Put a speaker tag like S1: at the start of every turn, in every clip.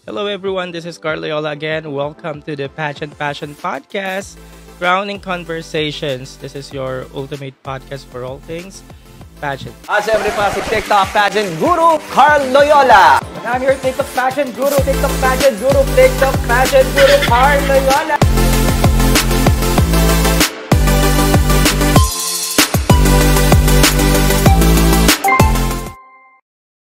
S1: Hello everyone, this is Carl Loyola again. Welcome to the Pageant Passion Podcast, Grounding Conversations. This is your ultimate podcast for all things pageant.
S2: Siyempre pa si TikTok Pageant Guru, Carl Loyola. And I'm your TikTok Pageant Guru, TikTok Pageant Guru, TikTok Pageant Guru, Carl Loyola.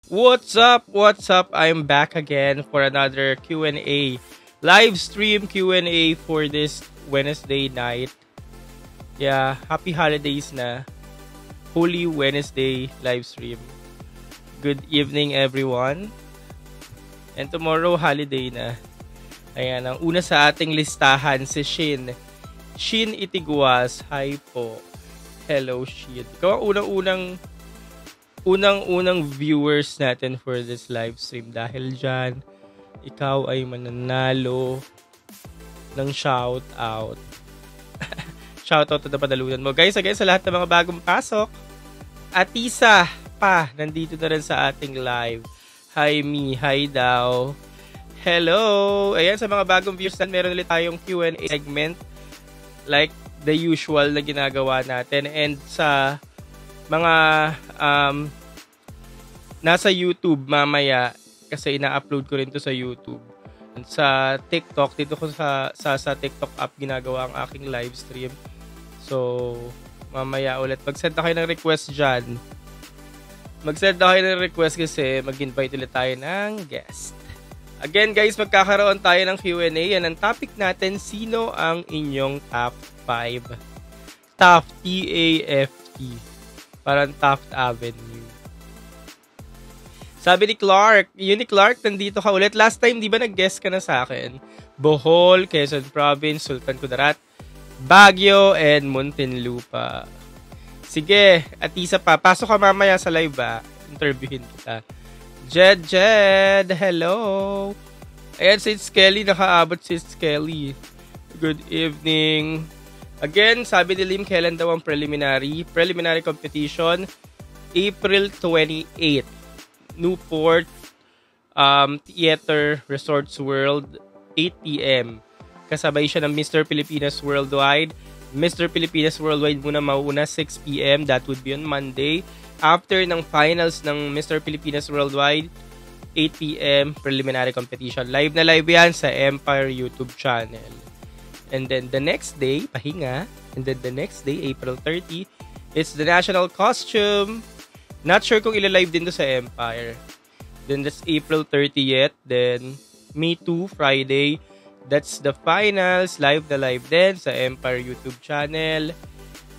S1: What's up? What's up? I'm back again for another Q&A. Live stream Q&A for this Wednesday night. Yeah, happy holidays na. Holy Wednesday live stream. Good evening everyone. And tomorrow holiday na. Ayan, ang una sa ating listahan si Shin. Shin Itiguas. Hi po. Hello Shin. Ikaw ang unang viewers natin for this live stream. Dahil dyan, ikaw ay mananalo ng shoutout. Shoutout to the padalunan mo. Guys, again, sa lahat ng mga bagong pasok, Atisa pa, nandito na rin sa ating live. Hi me, hi daw. Hello! Ayan, sa mga bagong viewers natin, meron ulit tayong Q&A segment like the usual na ginagawa natin. And sa mga nasa YouTube mamaya, kasi ina-upload ko rin to sa YouTube. And sa TikTok, dito ko sa TikTok app ginagawa ang aking live stream. So, mamaya ulit. Mag-send na kayo ng request dyan. Mag-send na kayo ng request kasi mag-invite ulit tayo ng guest. Again guys, magkakaroon tayo ng Q&A. Yan ang topic natin. Sino ang inyong top 5? Taft, T-A-F-T. Parang Taft Avenue. Sabi ni Clark, Clark, nandito ka ulit. Last time, di ba nag-guest ka na sa akin? Bohol, Quezon Province, Sultan Kudarat, Baguio, and Muntinlupa. Sige, at isa pa. Pasok ka mamaya sa live ba? Interviewin kita. Jed, hello. Ayan, si Kelly, nakaabot si Kelly. Good evening. Again, sabi ni Lim, kailan daw ang preliminary competition? April 28. Newport Theater Resorts World, 8 p.m. Kasabay siya ng Mr. Pilipinas Worldwide. Mr. Pilipinas Worldwide muna mauuna, 6 p.m. That would be on Monday. After ng finals ng Mr. Pilipinas Worldwide, 8 p.m. preliminary competition. Live na live yan sa Empire YouTube channel. And then the next day, pahinga. And then the next day, April 30, it's the national costume. Not sure kung ilalive din to sa Empire. Then that's April 30th. Then May 2, Friday. That's the finals. Live na live din sa Empire YouTube channel.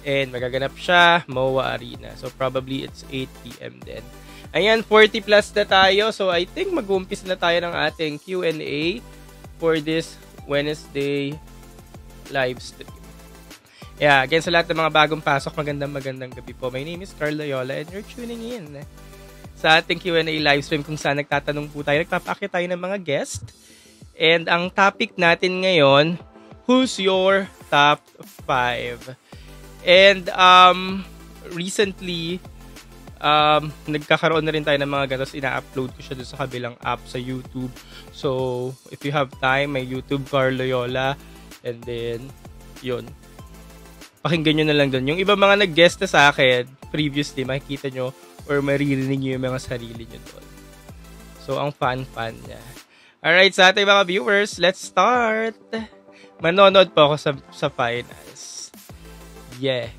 S1: And magaganap siya, MOA Arena. So probably it's 8 p.m. din. Ayan, 40 plus na tayo. So I think mag-uumpis na tayo ng ating Q&A for this Wednesday live stream. Yeah, again sa lahat ng mga bagong pasok, magandang gabi po. My name is Carl Loyola and you're tuning in sa ating Q&A live stream kung saan nagtatanong po tayo, nagpapakita tayo ng mga guest. And ang topic natin ngayon, who's your top 5? And recently, nagkakaroon na rin tayo ng mga ganos, ina-upload ko siya doon sa kabilang app sa YouTube. So, if you have time, may YouTube Carl Loyola. And then, yun. Pakinggan nyo na lang doon. Yung iba mga nag-guest na sa akin previously, makikita nyo or maririnig nyo yung mga sarili nyo doon. So, ang fun niya. Alright, sa ating mga viewers, let's start. Manonood po ako sa finals. Yeah.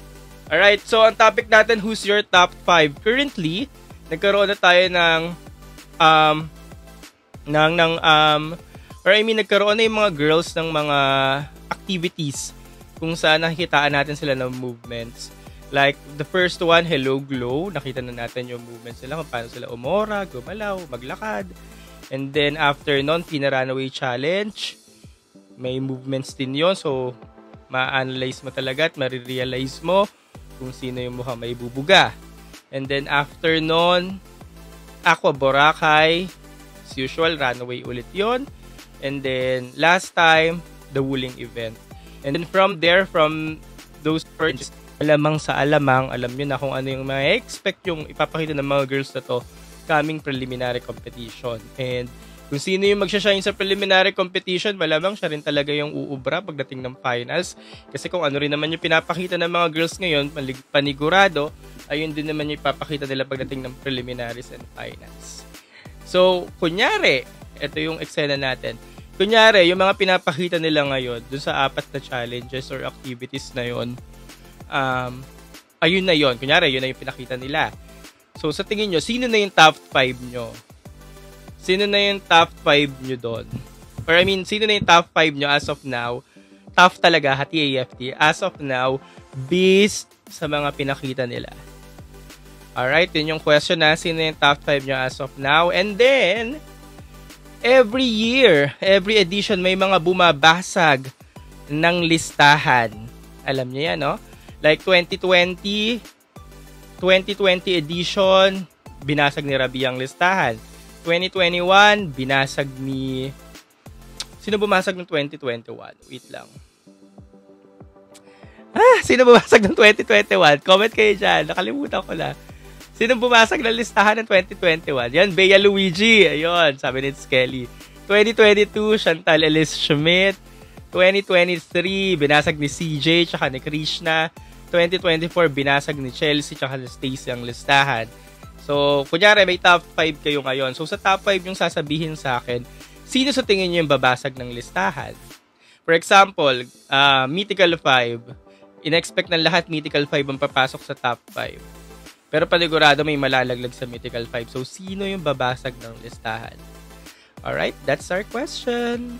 S1: Alright, so ang topic natin, who's your top 5? Currently, nagkaroon na tayo nagkaroon na yung mga girls ng mga activities kung saan nakikitaan natin sila ng movements. Like, the first one, Hello Glow. Nakita na natin yung movements nila, kung paano sila umora, gumalaw, maglakad. And then, after nun, Pina-Runaway Challenge. May movements din yon. So, ma-analyze mo talaga at marirealize mo kung sino yung mukhang may bubuga. And then, after nun, Aqua Boracay. As usual, runaway ulit yon. And then, last time, the Wuling event. And then from those first, alamang sa alamang, alam nyo na kung ano yung mga expect yung ipapakita ng mga girls na to coming preliminary competition. And Kung sino yung magsashine sa preliminary competition, malamang siya rin talaga yung uubra pagdating ng finals. Kasi kung ano rin naman yung pinapakita ng mga girls ngayon, panigurado, ayun din naman yung ipapakita nila pagdating ng preliminaries and finals. So, kunyari, ito yung eksena natin. Kunyari, yung mga pinapakita nila ngayon, dun sa 4 na challenges or activities na yun, ayun na yun. Kunyari, yun na yung pinakita nila. So, sa tingin nyo, sino na yung top 5 nyo? Sino na yung top 5 nyo doon? Or I mean, sino na yung top 5 nyo as of now? Top talaga, hati-AFT. As of now, based sa mga pinakita nila. Alright, yun yung question na. Sino yung top 5 nyo as of now? And then, every year, every edition, may mga bumabasag ng listahan. Alam niyo yan, no? Like 2020 edition, binasag ni Rabi ang listahan. 2021, binasag ni... Sino bumasag ng 2021? Wait lang. Sino bumasag ng 2021? Comment kayo dyan. Nakalimutan ko na. Sino bumasag ng listahan ng 2021? Yan, Bea Luigi. Ayun, sabi ni Skelly. 2022, Chantal Elise Schmidt. 2023, binasag ni CJ tsaka ni Krishna. 2024, binasag ni Chelsea tsaka ni Stacy ang listahan. So, kunyari, may top 5 kayo ngayon. So, sa top 5 yung sasabihin sa akin, sino sa tingin nyo yung babasag ng listahan? For example, Mythical 5. In-expect ng lahat Mythical 5 ang papasok sa top 5. Pero panigurado may malalaglag sa Mythical 5. So, sino yung babasag ng listahan? Alright, that's our question.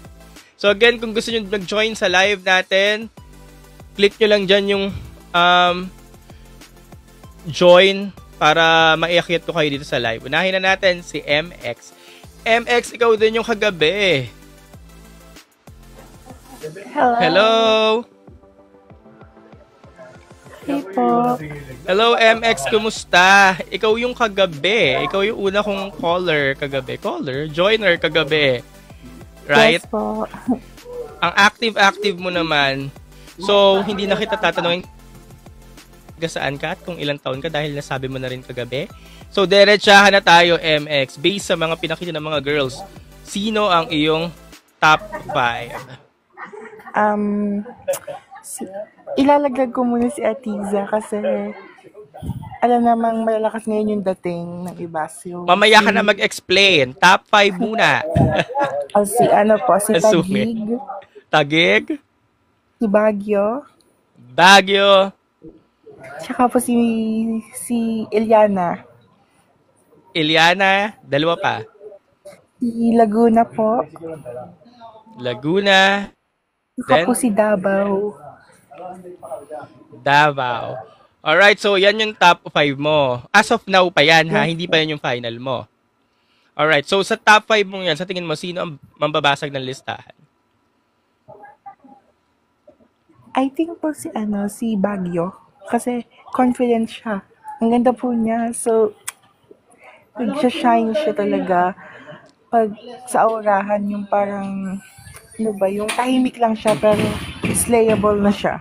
S1: So, again, kung gusto nyo mag-join sa live natin, click nyo lang dyan yung join para maiakyat ko kayo dito sa live. Unahin na natin si MX. MX, ikaw din yung kagabi.
S3: Hello.
S1: Hello.
S3: Hey po.
S1: Hello, MX. Kumusta? Ikaw yung kagabi. Ikaw yung una kong caller kagabi. Joiner kagabi. Right?
S3: Yes po.
S1: Ang active mo naman. So, hindi na kita tatanungin saan ka at kung ilang taon ka dahil nasabi mo na rin kagabi. So, diretsahan na tayo, MX. Based sa mga pinakita ng mga girls, sino ang iyong top 5?
S3: Ilalaglag ko muna si Atiza kasi alam namang malalakas ngayon yung dating ng iba. So,
S1: Mamaya ka na mag-explain. Top 5 muna.
S3: si
S1: Assume.
S3: Taguig,
S1: Taguig?
S3: si Baguio, tsaka po si Eliana.
S1: Eliana, dalawa pa.
S3: Si Laguna po.
S1: Laguna.
S3: Tsaka po si Davao.
S1: Alright, so yan yung top 5 mo. As of now pa yan, ha? Hindi pa yan yung final mo. Alright, so sa top 5 mo yan, sa tingin mo, sino ang mambabasag ng listahan?
S3: I think po si Baguio. Kasi confident siya. Ang ganda po niya. So, nag-shine siya talaga. Pag sa aurahan, yung parang, yung tahimik lang siya, pero slayable na siya.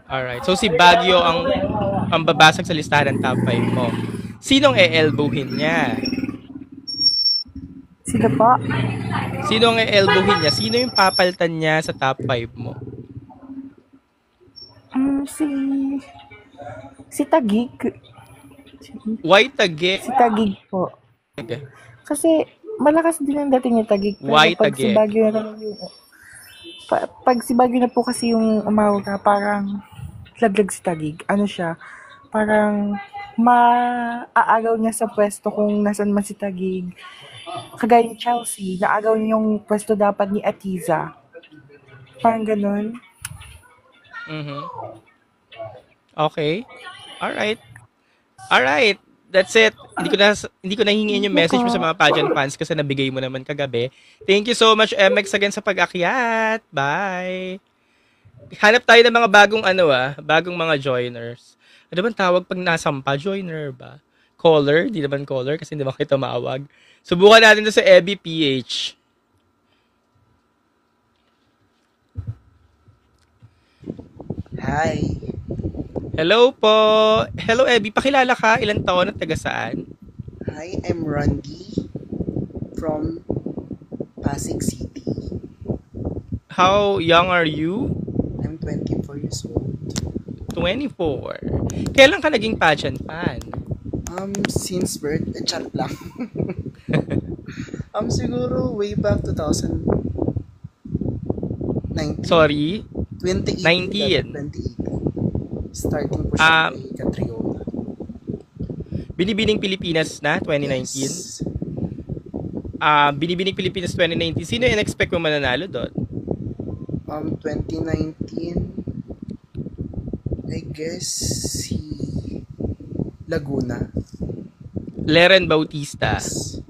S1: Alright, so si Baguio ang babasag sa listahan ng top 5 mo. Sinong e-elbowin niya?
S3: Sino po?
S1: Sinong e-elbowin niya? Sino yung papaltan niya sa top 5 mo?
S3: Si Taguig.
S1: Why Taguig?
S3: Si Taguig po. Kasi malakas din ang dating ni Taguig.
S1: Why
S3: pag
S1: Taguig?
S3: Si Baguio na yung, pag si Baguio na po kasi yung umawag, parang laglag si Taguig. Ano siya? Parang maaagaw niya sa pwesto kung nasan man si Taguig. Kagaya ni Chelsea, naagaw niya yung pwesto dapat ni Atiza. Parang ganun.
S1: Okay. Alright. That's it. Hindi ko na hingin yung message mo sa mga pageant fans kasi nabigay mo naman kagabi. Thank you so much, MX, again sa pag-akyat. Bye. Hanap tayo ng mga bagong mga joiners. Ano bang tawag pag nasampa? Joiner ba? Caller? Di naman caller kasi hindi naman kayo tumawag. Subukan natin to sa Ebby PH.
S4: Hi.
S1: Hello po. Hello, Ebby. Pakilala ka. Ilang taon at taga saan?
S4: Hi, I'm Randy from Pasig City.
S1: How young are you?
S4: I'm 24 years old.
S1: 24. Kailan ka naging pageant fan?
S4: Since birth, chat lang. Siguro way back 2019.
S1: Sorry?
S4: 2018. 2018. Starting po siya kay Catriona.
S1: Binibining Pilipinas na, 2019?
S4: Yes.
S1: Binibining Pilipinas 2019. Sino yung expect mo mananalo doon?
S4: 2019, I guess si Laguna.
S1: Leren Bautista.
S4: Yes.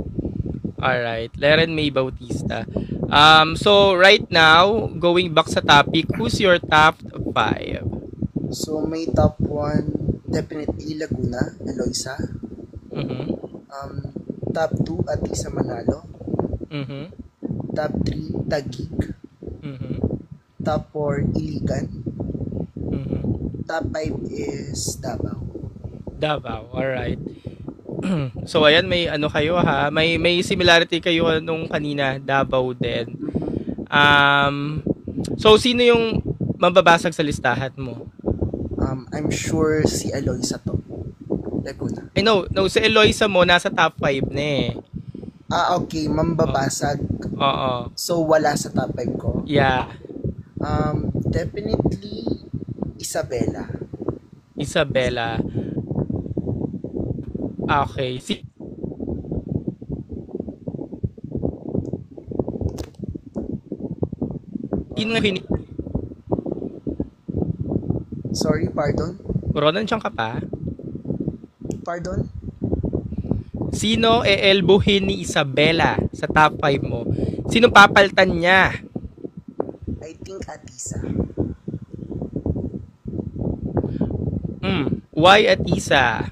S1: Alright, Leren May Bautista. So right now, going back sa topic, who's your top 5?
S4: So may top 1, definitely Laguna, Eloisa. Top 2, Atisa Manalo. Top 3, Taguig. Top 4, Iligan. Top 5 is Davao.
S1: Davao, alright. So ayan, may ano kayo ha, may similarity kayo nung kanina, Davao din. So sino yung mababasag sa listahan mo?
S4: I'm sure si Eloisa to. Laguna.
S1: No, si Eloisa mo nasa top 5 na eh.
S4: Okay, mambabasag.
S1: Oo.
S4: So wala sa top 5 ko.
S1: Yeah.
S4: Definitely Isabela.
S1: Isabela. Okay.
S4: Sorry, pardon?
S1: Ronan siyang ka pa?
S4: Pardon?
S1: Sino e-elbohin ni Isabela sa top 5 mo? Sino papaltan niya?
S4: I think Atisa.
S1: Why Atisa?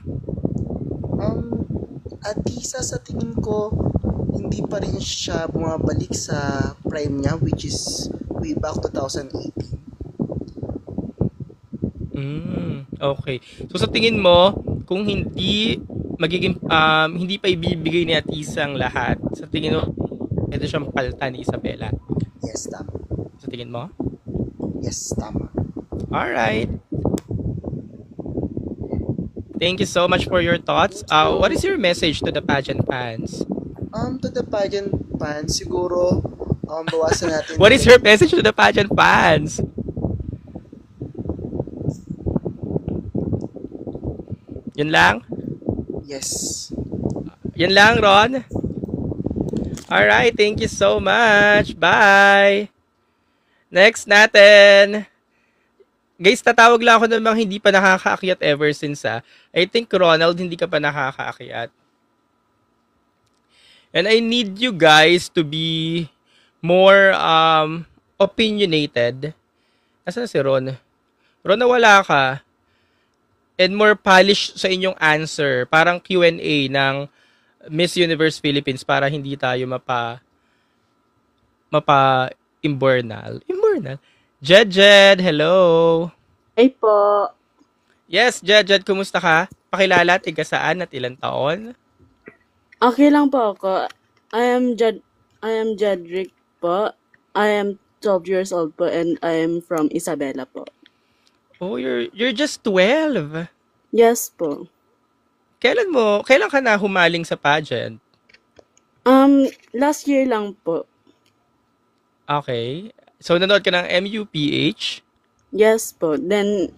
S4: Atisa sa tingin ko, hindi pa rin siya bumabalik sa prime niya, which is way back 2018.
S1: Okay. So sa tingin mo, kung hindi magiging hindi pa ibibigay ni Atisa ang lahat, sa tingin mo pwede siyang paltan ni Isabela?
S4: Yes, tama.
S1: Sa tingin mo?
S4: Yes, tama.
S1: Alright. Thank you so much for your thoughts. What is your message to the pageant fans?
S4: To the pageant fans, siguro bawasan natin.
S1: What is your message to the pageant fans? Yun lang?
S4: Yes.
S1: Yan lang, Ron? Alright, thank you so much. Bye! Next natin. Guys, tatawag lang ako namang hindi pa nakakaakyat ever since I think, Ronald, hindi ka pa nakakaakyat. And I need you guys to be more opinionated. Nasaan si Ron? Ron, nawala ka. And more polished sa inyong answer. Parang Q&A ng Miss Universe Philippines para hindi tayo mapa-imburnal. Jed, hello.
S5: Ay po.
S1: Yes, Jed, kumusta ka? Pakilala, tiga saan at ilang taon?
S5: Okay lang po ako. I am Jedrick po. I am 12 years old po and I am from Isabela po.
S1: Oh, you're just 12.
S5: Yes po.
S1: Kailan ka na humaling sa pageant?
S5: Last year lang po.
S1: Okay. So, nanood ka ng MUPH?
S5: Yes po. Then,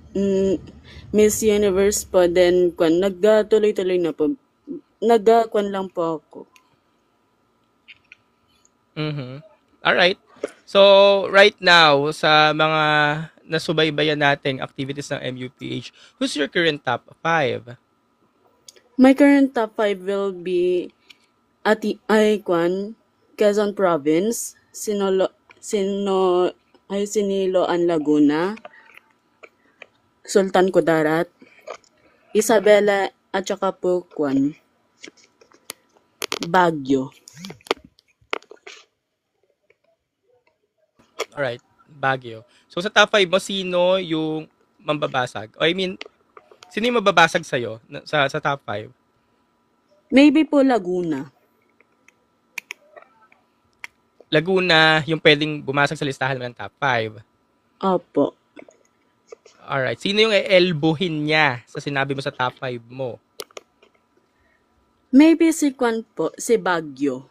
S5: Miss Universe po. Then, nagtuloy-tuloy na po. Nagkwan lang po ako.
S1: Alright. So, right now, sa mga nasubaybayan nating activities ng MUPH, who's your current top 5?
S5: My current top 5 will be Quezon Province, Siniloan Laguna, Sultan Kudarat, Isabela at saka po Baguio.
S1: Alright, Baguio. So sa top 5 mo, sino yung mambabasag? Sino yung mababasag sa'yo sa top 5?
S5: Maybe po Laguna.
S1: Laguna, yung pwedeng bumasag sa listahan mo ng top 5.
S5: Opo.
S1: Alright. Sino yung e-elbowhin niya sa sinabi mo sa top 5 mo?
S5: Maybe si Kwan po, si Baguio.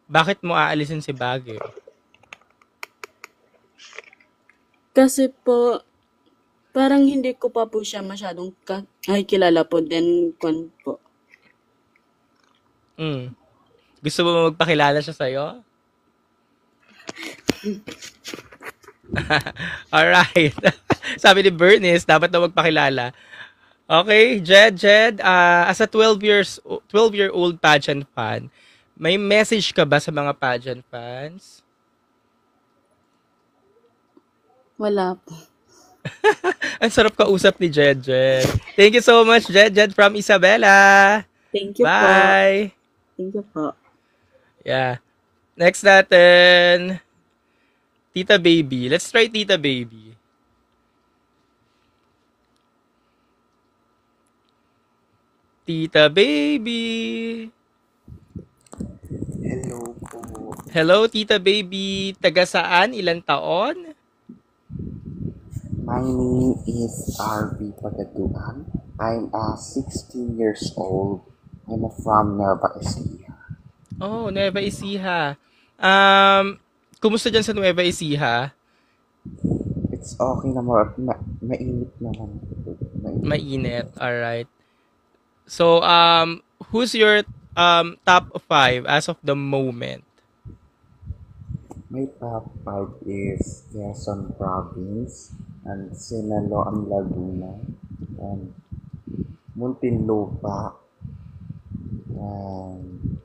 S1: Bakit mo aalisin si Baguio?
S5: Kasi po, parang hindi ko pa po siya masyadong kilala po. Then, Kwan po.
S1: Gusto mo magpakilala siya sa'yo? Alright. Sabi ni Bernice, dapat na magpakilala. Okay, Jed, as a 12-year-old pageant fan, may message ka ba sa mga pageant fans?
S5: Wala po.
S1: Ang sarap kausap ni Jed. Thank you so much, Jed from Isabela.
S5: Thank you po.
S1: Bye.
S5: Thank you po.
S1: Yeah. Next natin, Tita Baby. Let's try Tita Baby. Tita Baby.
S6: Hello po.
S1: Hello, Tita Baby. Taga saan? Ilang taon?
S6: My name is RV Pagaduan. I'm 16 years old. I'm from Nueva Ecija.
S1: Oh, Nueva Ecija. Kumusta dyan sa Nueva Ecija?
S6: It's okay na mainit naman.
S1: Mainit. Alright. So, who's your top 5 as of the moment?
S6: My top 5 is Quezon Province and Sinaloa, Laguna and Muntinlupa and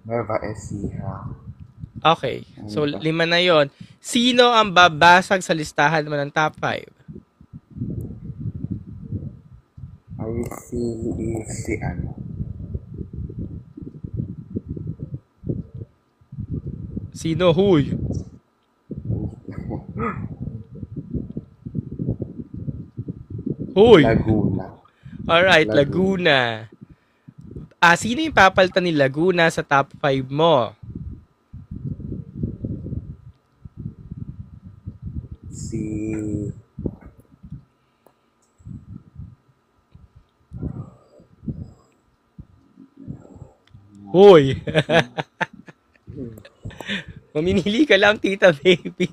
S6: Nueva Ecija.
S1: Okay. So, 5 na yon. Sino ang babasag sa listahan mo ng top 5?
S6: I feel is si ano.
S1: Sino? Huy? Huy?
S6: Laguna.
S1: Alright, Laguna. Sino yung papalitan ni Laguna sa top 5 mo?
S6: Si
S1: Hoy! Mamimili ka lang, Tita Baby.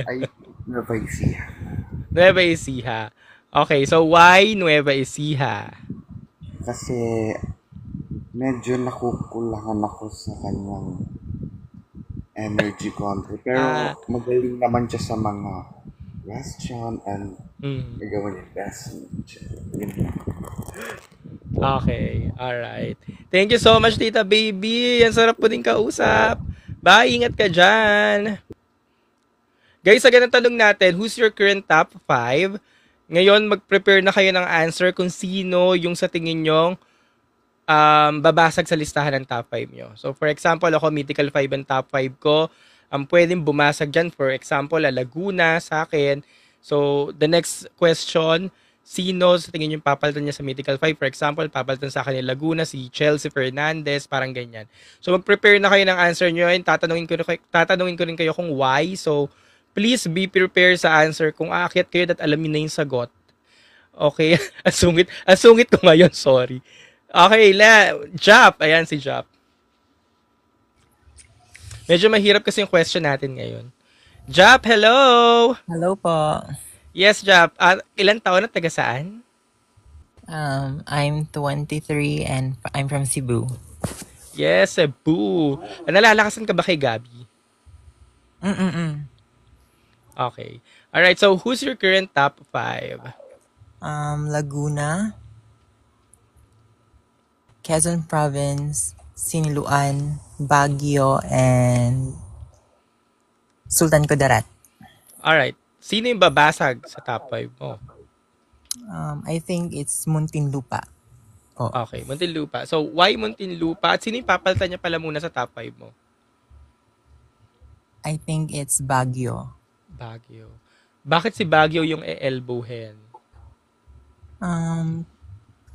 S6: ay Nueva Ecija.
S1: Nueva Ecija. Okay, so why Nueva Ecija?
S6: Kasi medyo nakukulangan ako sa kanyang energy content. Pero magaling naman siya sa mga question and nagawa niya best.
S1: Okay, alright. Thank you so much, Tita Baby. Ang sarap po din kausap. Bye, ingat ka dyan. Guys, sa ganang tanong natin, who's your current top 5? Ngayon, mag-prepare na kayo ng answer kung sino yung sa tingin nyong babasag sa listahan ng top 5 nyo. So, for example, ako, Mythical 5 ang top 5 ko. Pwedeng bumasag dyan, for example, Laguna sa akin. So, the next question, sino sa tingin yung papalitan niya sa Mythical 5? For example, papalitan sa akin Laguna, si Chelsea Fernandez, parang ganyan. So, mag-prepare na kayo ng answer nyo. Tatanungin ko rin kayo kung why. So, please be prepared sa answer kung aakyat kayo at alam niyo na yung sagot. Okay? Asungit ko ngayon, sorry. Okay, Jap. Ayan si Jap. Medyo mahirap kasi yung question natin ngayon. Jap, hello!
S7: Hello po.
S1: Yes, Jap. Ilan taon at taga saan?
S7: I'm 23 and I'm from Cebu.
S1: Yes, Cebu. Nalalakasan ka ba kay Gabi? Okay. Alright, so who's your current top 5?
S7: Laguna, Quezon Province, Siniluan, Baguio, and Sultan Kudarat.
S1: Alright. Sino yung babasag sa top 5 mo?
S7: I think it's Muntinlupa. Oh.
S1: Okay, Muntinlupa. So, why Muntinlupa? At sino yung papalitan niya pala muna sa top 5 mo?
S7: I think it's Baguio.
S1: Baguio. Bakit si Baguio yung e-elbowhin?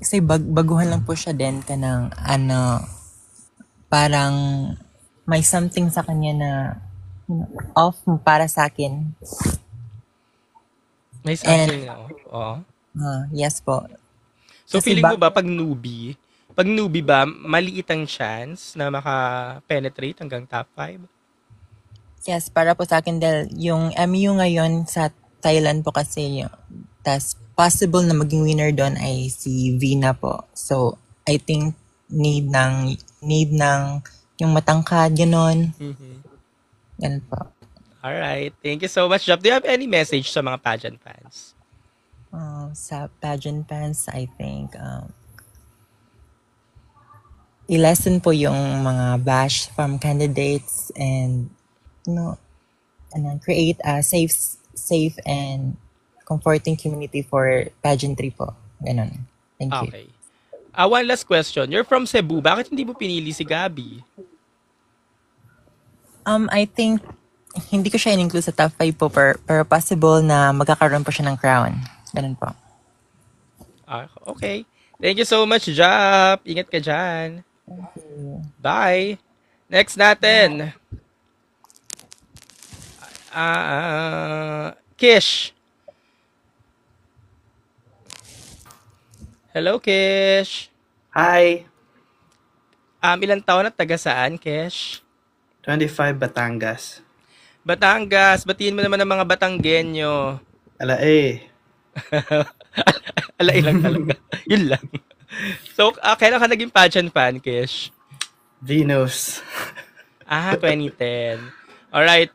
S7: Kasi baguhan lang po siya din ka ng parang may something sa kanya na off para sa akin.
S1: May something na, oh.
S7: Yes po.
S1: So,
S7: Kasi
S1: feeling mo ba pag newbie ba, maliit ang chance na maka-penetrate hanggang top 5?
S7: Yes, para po sa akin dahil yung MU ngayon sa Thailand po kasi tas possible na maging winner doon ay si Vina po. So, I think need ng yung matangkad, gano'n. Ganun po.
S1: Alright. Thank you so much, Jap. Do you have any message sa mga pageant fans?
S7: Sa pageant fans, I think, i-lessen po yung mga bash from candidates and, and create a safe and comforting community for pageantry po. Ganon. Thank you.
S1: Okay. One last question. You're from Cebu. Bakit hindi mo pinili si Gabby?
S7: I think, hindi ko siya in-include sa top 5 po, pero possible na magkakaroon po siya ng crown. Ganun po.
S1: Okay. Thank you so much, Jap. Ingat ka dyan. Bye. Next natin. Kish. Hello, Kish.
S4: Hi,
S1: Ilang taon at taga saan, Kish?
S4: 25 Batangas.
S1: Batangas. Batiin mo naman ang mga Batanggenyo. Alay lang talaga. Yun lang. So, kailan ka naging pageant fan, Kish?
S4: Venus.
S1: 2010. Alright.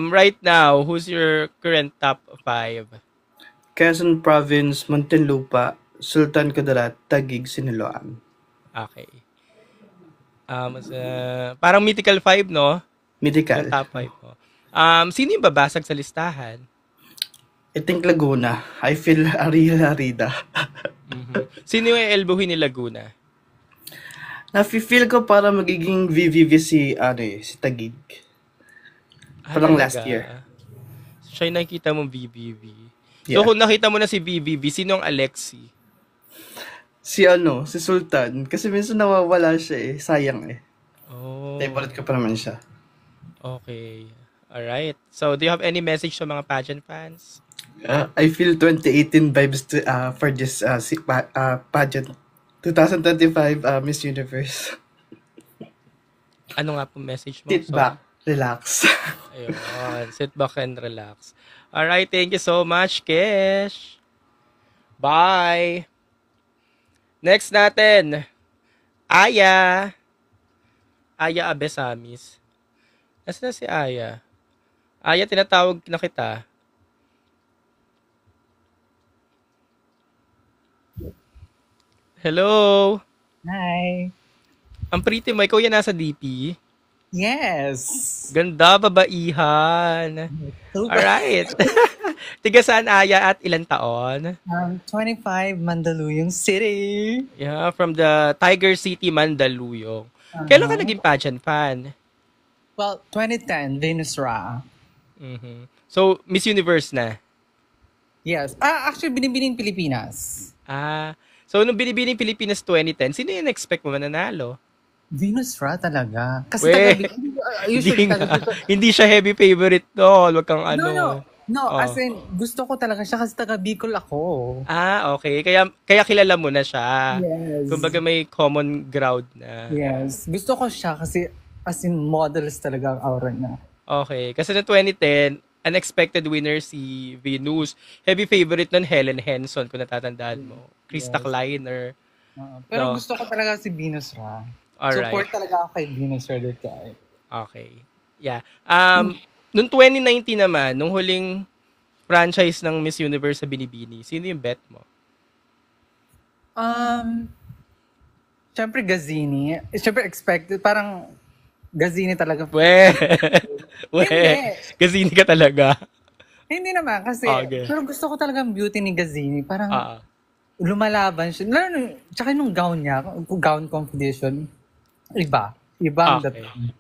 S1: Right now, who's your current top 5?
S4: Quezon Province, Muntinlupa, Sultan Kudarat, Taguig, Siniloan.
S1: Okay. Parang mythical 5, no?
S4: Mythical.
S1: Yung top 5 mo. Sino yung babasag sa listahan?
S4: I think Laguna. I feel Arida.
S1: Sino yung elbowin ni Laguna?
S4: Nafe-feel ko para magiging VVV si Taguig. Parang last year.
S1: Siya yung nakikita mong VVV.
S4: Yeah.
S1: So kung nakita mo na si VVV, sino ang Alexi?
S4: Si Sultan. Kasi minsan nawawala siya Sayang
S1: Oh.
S4: Favorite ko pa naman siya.
S1: Okay. Alright. So, do you have any message sa mga pageant fans?
S4: I feel 2018 vibes for this pageant. 2025 Miss Universe.
S1: Ano nga po message mo?
S4: Sit back, relax.
S1: Ayun. Sit back and relax. Alright. Thank you so much, Kish. Bye. Next natin. Aya Abesamis. Nasaan na si Aya? Aya, tinatawag na kita. Hello?
S8: Hi.
S1: Ang pretty mo, ikaw yan nasa DP?
S8: Yes.
S1: Ganda, babaihan. Alright. Tiga saan, Aya, at ilang taon?
S8: 25, Mandaluyong City.
S1: Yeah, from the Tiger City, Mandaluyong. Kailan ka naging pageant fan?
S8: Well, 2010, Venus Ra.
S1: So, Miss Universe na?
S8: Yes. Actually, Binibining Pilipinas.
S1: So, nung Binibining Pilipinas 2010, sino yung expect mo mananalo?
S8: Venus Ra talaga. Kasi
S1: usually hindi siya heavy favorite doon. Wag kang
S8: No, as in, gusto ko talaga siya kasi taga Bicol ako.
S1: Okay. Kaya kilala mo na siya.
S8: Yes.
S1: Kumbaga may common ground na.
S8: Yes. Gusto ko siya kasi as in models talaga ang aura niya.
S1: Okay. Kasi noong 2010, unexpected winner si Venus. Heavy favorite nun, Helen Henson, kung natatandaan mo. Krista Kleiner.
S8: Pero gusto ko talaga si Venus Ra.
S1: Alright.
S8: Support talaga ako kay Venus Ra dito.
S1: Okay. Yeah. Noong 2019 naman, nung huling franchise ng Miss Universe sa Binibini, sino yung bet mo?
S8: Siyempre Gazini. Siyempre expected. Parang Gazini talaga.
S1: Gazini ka talaga.
S8: Hindi naman kasi pero gusto ko talaga ang beauty ni Gazini. Parang lumalaban siya. Tsaka nung gown niya, gown competition, iba ang dating.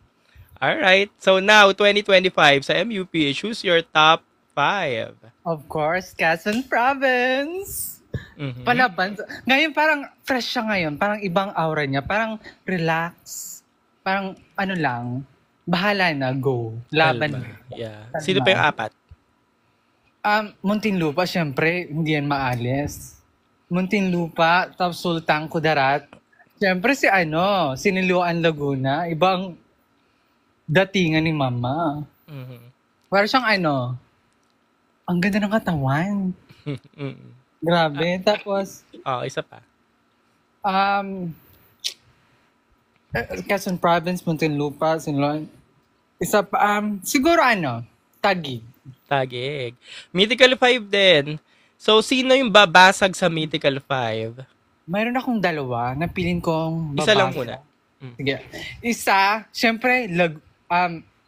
S1: Alright. So now, 2025 sa MUPH, who's your top 5?
S8: Of course, Quezon Province. Palaban. Ngayon parang fresh siya ngayon. Parang ibang aura niya. Parang relax. Parang ano lang. bahala na, go. Laban.
S1: Kalma. Yeah. Sino pa yung apat?
S8: Muntinlupa, syempre, hindi yan maalis. Muntinlupa, tapos Sultan Kudarat. Syempre si Niluan Laguna, ibang datingan ni Mama. Para siyang ang ganda ng katawan. Grabe. Tapos,
S1: isa pa.
S8: Quezon Province, Muntinlupa, Sinloan. Isa pa, siguro Taguig.
S1: Taguig. Mythical 5 din. So, sino yung babasag sa Mythical 5?
S8: Mayroon akong dalawa na piling kong babasag.
S1: Isa lang muna.
S8: Sige. Isa, syempre,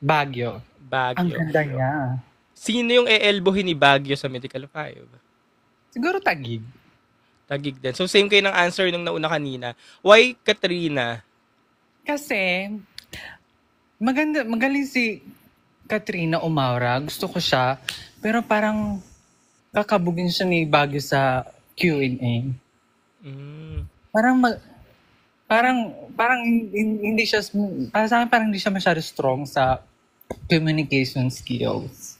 S8: Baguio.
S1: Baguio.
S8: Ang ganda niya.
S1: Sino yung e-elbohin ni Baguio sa Mythical 5?
S8: Siguro Taguig.
S1: Taguig din. So, same kayo ng answer nung nauna kanina. Why Katrina?
S8: Kasi, magaling si Katrina Umaura. Gusto ko siya. Pero parang kakabugin siya ni Baguio sa Q&A. Parang hindi siya, para sa akin parang hindi siya masyado strong sa communication skills.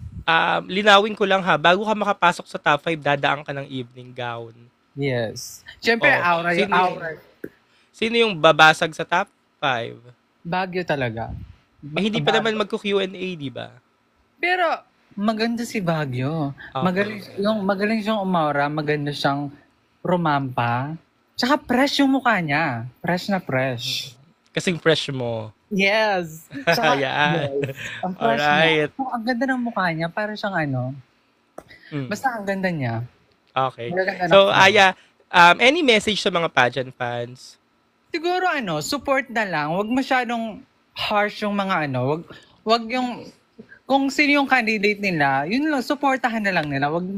S1: Linawin ko lang ha, bago ka makapasok sa top 5, dadaan ka ng evening gown.
S8: Yes. Siyempre, aura.
S1: Sino yung babasag sa top 5?
S8: Baguio talaga.
S1: Hindi pa naman magko-Q&A, di ba?
S8: Pero, maganda si Baguio. Magaling siyang umaura, maganda siyang rumampa. Tsaka fresh yung mukha niya. Fresh na fresh.
S1: Kasing fresh mo.
S8: Yes. Tsaka,
S1: yeah.
S8: Yes. Ang fresh
S1: Alright.
S8: niya. Ang ganda ng mukha niya. Para siyang Basta ang ganda niya.
S1: Okay. So, Aya, any message sa mga pageant fans?
S8: Siguro support na lang. Huwag masyadong harsh yung mga Huwag yung, kung sino yung candidate nila, yun lang, supportahan na lang nila. Huwag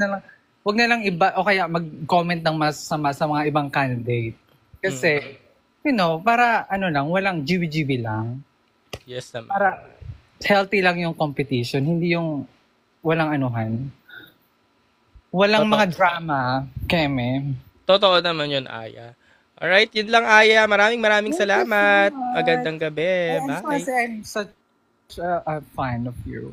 S8: na lang iba, o kaya mag-comment ng masama sa mga ibang candidate. Kasi, para lang, walang GB-GB lang.
S1: Yes naman.
S8: Para healthy lang yung competition, hindi yung walang anuhan. Walang mga drama, Keme.
S1: Totoo naman yun, Aya. Alright, yun lang, Aya. Maraming salamat. Magandang gabi. Bye.
S8: I'm such a fan of you.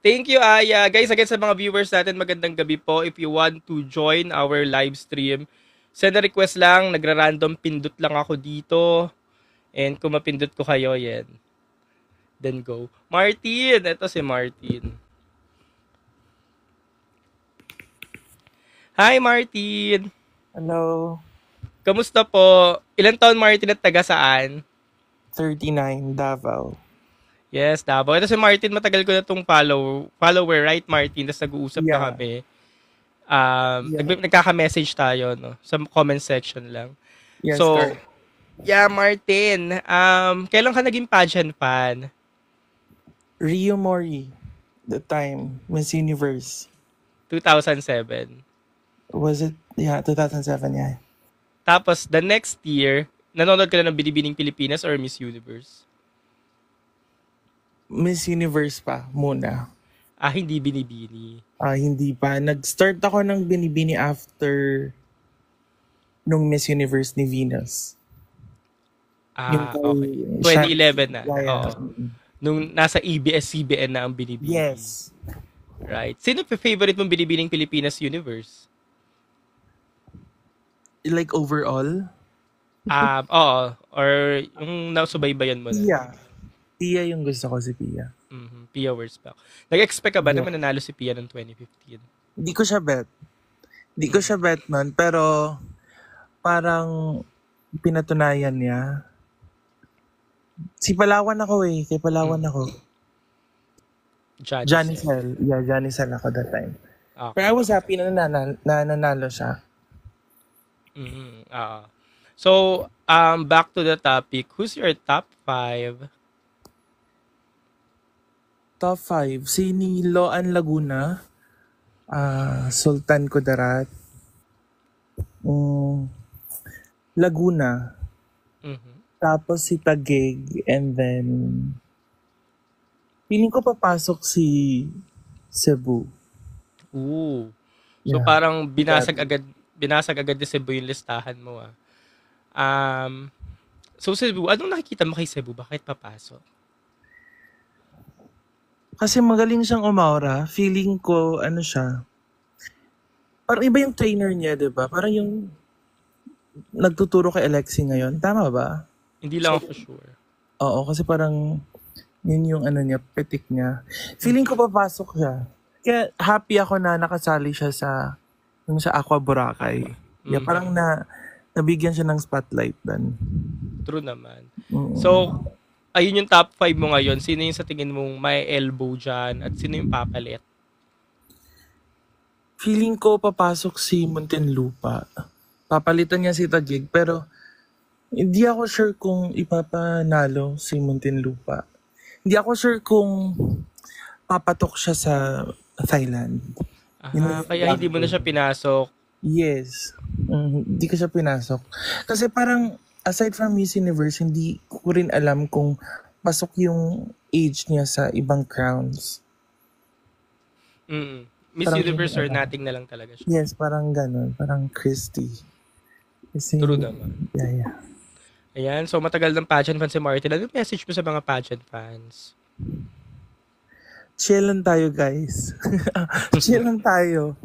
S1: Thank you, Aya. Guys, again sa mga viewers natin, magandang gabi po. If you want to join our live stream, send a request lang. Nagra-random pindot lang ako dito. And kung mapindot ko kayo, yan. Then go. Martin! Ito si Martin. Hi, Martin!
S9: Hello.
S1: Kamusta po? Ilan taon, Martin, at taga saan?
S9: 39, Davao.
S1: Yes, Davao. Ito si Martin, matagal ko na itong follower, right, Martin? Tapos nag-uusap na kami. Nagkaka-message tayo, no? Sa comment section lang.
S9: Yes,
S1: so,
S9: correct.
S1: Yeah, Martin. Kailan ka naging pageant fan?
S9: Rio Mori, the time, Miss Universe.
S1: 2007.
S9: Was it? Yeah, 2007, yeah.
S1: Tapos, the next year, nanonood ka na ng Binibining Pilipinas or Miss Universe?
S9: Miss Universe pa, muna.
S1: Hindi Binibini.
S9: Hindi pa. Nag-start ako ng Binibini after nung Miss Universe ni Venus.
S1: Okay. 2011 na.
S9: Yeah.
S1: Nung nasa ABS-CBN na ang Binibini.
S9: Yes.
S1: Right. Sino favorite mong Binibining Pilipinas Universe?
S9: Like overall?
S1: Oo. Or yung nasubaybayan mo na.
S9: Pia yung gusto ko, si Pia.
S1: Pia Wurzbach. Nag-expect ka ba na mananalo si Pia noong 2015?
S9: Hindi ko siya bet nun, pero parang pinatunayan niya. Si Palawan ako Kay Palawan ako. Janicel. Yeah, Janicel ako that time. Okay. Pero I was happy na nanalo siya.
S1: So, back to the topic. Who's your top 5?
S9: Top 5. Si Niloan Laguna. Sultan Kudarat. Laguna. Tapos si Taguig. And then, feeling ko papasok si Cebu.
S1: Ooh. So, parang binasag agad ni Cebu yung listahan mo. So, Cebu, anong nakikita mo kay Cebu? Bakit papasok?
S9: Kasi magaling siyang umaura. Feeling ko, ano siya, parang iba yung trainer niya, di ba? Parang yung nagtuturo kay Alexi ngayon. Tama ba?
S1: Hindi lang ako sure.
S9: Oo, kasi parang yun yung ano niya, petik niya. Feeling ko papasok siya. Kaya happy ako na nakasali siya yung sa Aqua Boracay. Yeah, parang nabigyan siya ng spotlight doon.
S1: True naman. So, ayun yung top 5 mo ngayon. Sino yung sa tingin mong may elbow dyan at sino yung papalit?
S9: Feeling ko papasok si Muntinlupa. Papalitan niya si Taguig, pero hindi ako sure kung ipapanalo si Muntinlupa. Hindi ako sure kung papatok siya sa Thailand.
S1: Kaya hindi mo na siya pinasok.
S9: Yes. Hindi ko siya pinasok. Kasi parang, aside from Miss Universe, hindi ko rin alam kung pasok yung age niya sa ibang crowns.
S1: Miss parang Universe or nothing na lang talaga siya.
S9: Yes, parang ganun. Parang Christy. Kasi,
S1: true naman.
S9: Yeah.
S1: Ayan, so matagal ng pageant fan si Martin. Ano message mo sa mga pageant fans?
S9: Chill lang tayo, guys. Chill lang tayo.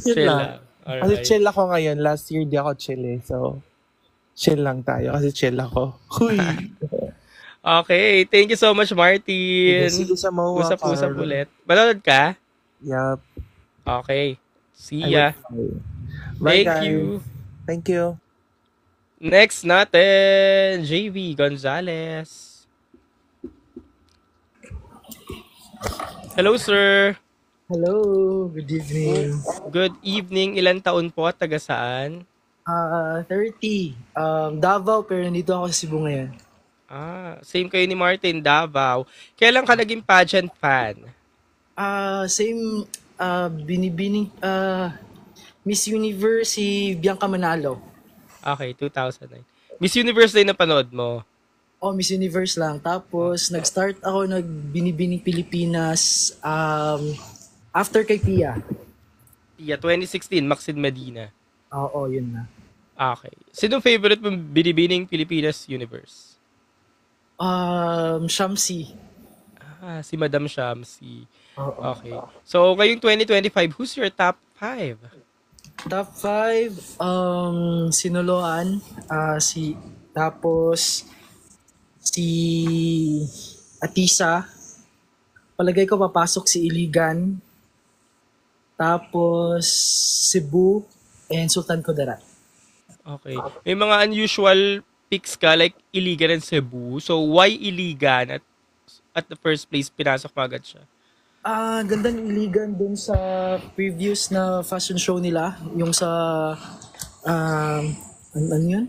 S9: Chill lang. Alright. Kasi chill ako ngayon. Last year, di ako chill eh. So, chill lang tayo. Kasi chill ako. Huy!
S1: Okay. Thank you so much, Martin.
S9: See you sa MOA.
S1: Usap-usap ulit. Manonood ka?
S9: Yup.
S1: Okay. See ya.
S9: Bye,
S1: Thank
S9: guys.
S1: you.
S9: Thank you.
S1: Next natin, JV Gonzalez. Hello, sir.
S10: Hello, good evening.
S1: Good evening. Ilan taon po at taga saan?
S10: 30. Davao, pero nandito ako sa Cebu ngayon.
S1: Same kayo ni Martin, Davao. Kailan ka naging pageant fan?
S10: Same, binibining, Miss Universe, si Bianca Manalo.
S1: Okay, 2009. Miss Universe din napanood mo?
S10: Miss Universe lang. Tapos, nag-start ako nagbinibining Pilipinas after kay Pia.
S1: Pia, 2016, Maxine Medina.
S10: Oo, yun na.
S1: Okay. Sino favorite mong binibining Pilipinas Universe?
S10: Shamsi.
S1: Si Madam Shamsi. Okay. So, ngayong 2025, who's your top 5?
S10: Top 5, Sinuloan, tapos si Atisa, palagay ko papasok si Iligan, tapos Cebu, and Sultan Kudarat.
S1: Okay. May mga unusual picks ka like Iligan and Cebu. So, why Iligan at the first place pinasok mo agad siya?
S10: Ganda ng Iligan dun sa previous na fashion show nila. Yung sa, ano yun?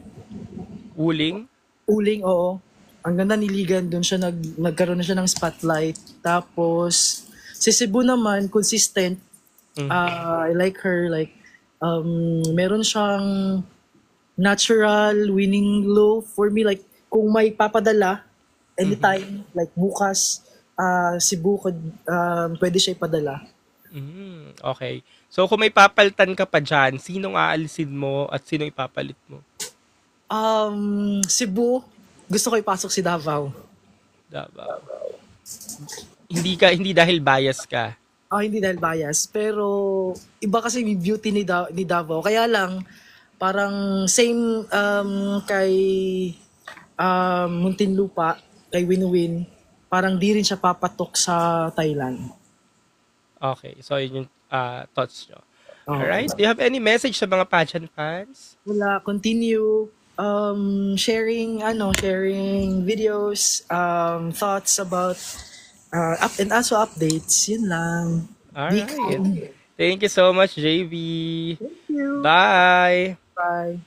S1: Uling?
S10: Uling, oo. Ang ganda ni Iligan dun siya, nagkaroon na siya ng spotlight. Tapos, si Cebu naman, consistent. I like her, like, meron siyang natural winning low. For me, like, kung may papadala, anytime, like bukas, Cebu, pwede siya ipadala.
S1: Okay. So, kung may papalitan ka pa dyan, sinong aalisin mo at sinong ipapalit mo?
S10: Cebu, gusto ko ipasok si Davao.
S1: Davao. Hindi dahil bias ka?
S10: Hindi dahil bias. Pero, iba kasi yung beauty ni Davao. Kaya lang, parang same kay Muntinlupa, kay Winwin, parang di rin siya papatok sa Thailand.
S1: Okay. So, yun yung thoughts nyo. Alright. Do you have any message sa mga pageant fans?
S10: Wala. Continue sharing videos, thoughts about and also updates. Yun lang.
S1: Alright. Thank you so much, JV.
S10: Thank you.
S1: Bye.
S10: Bye.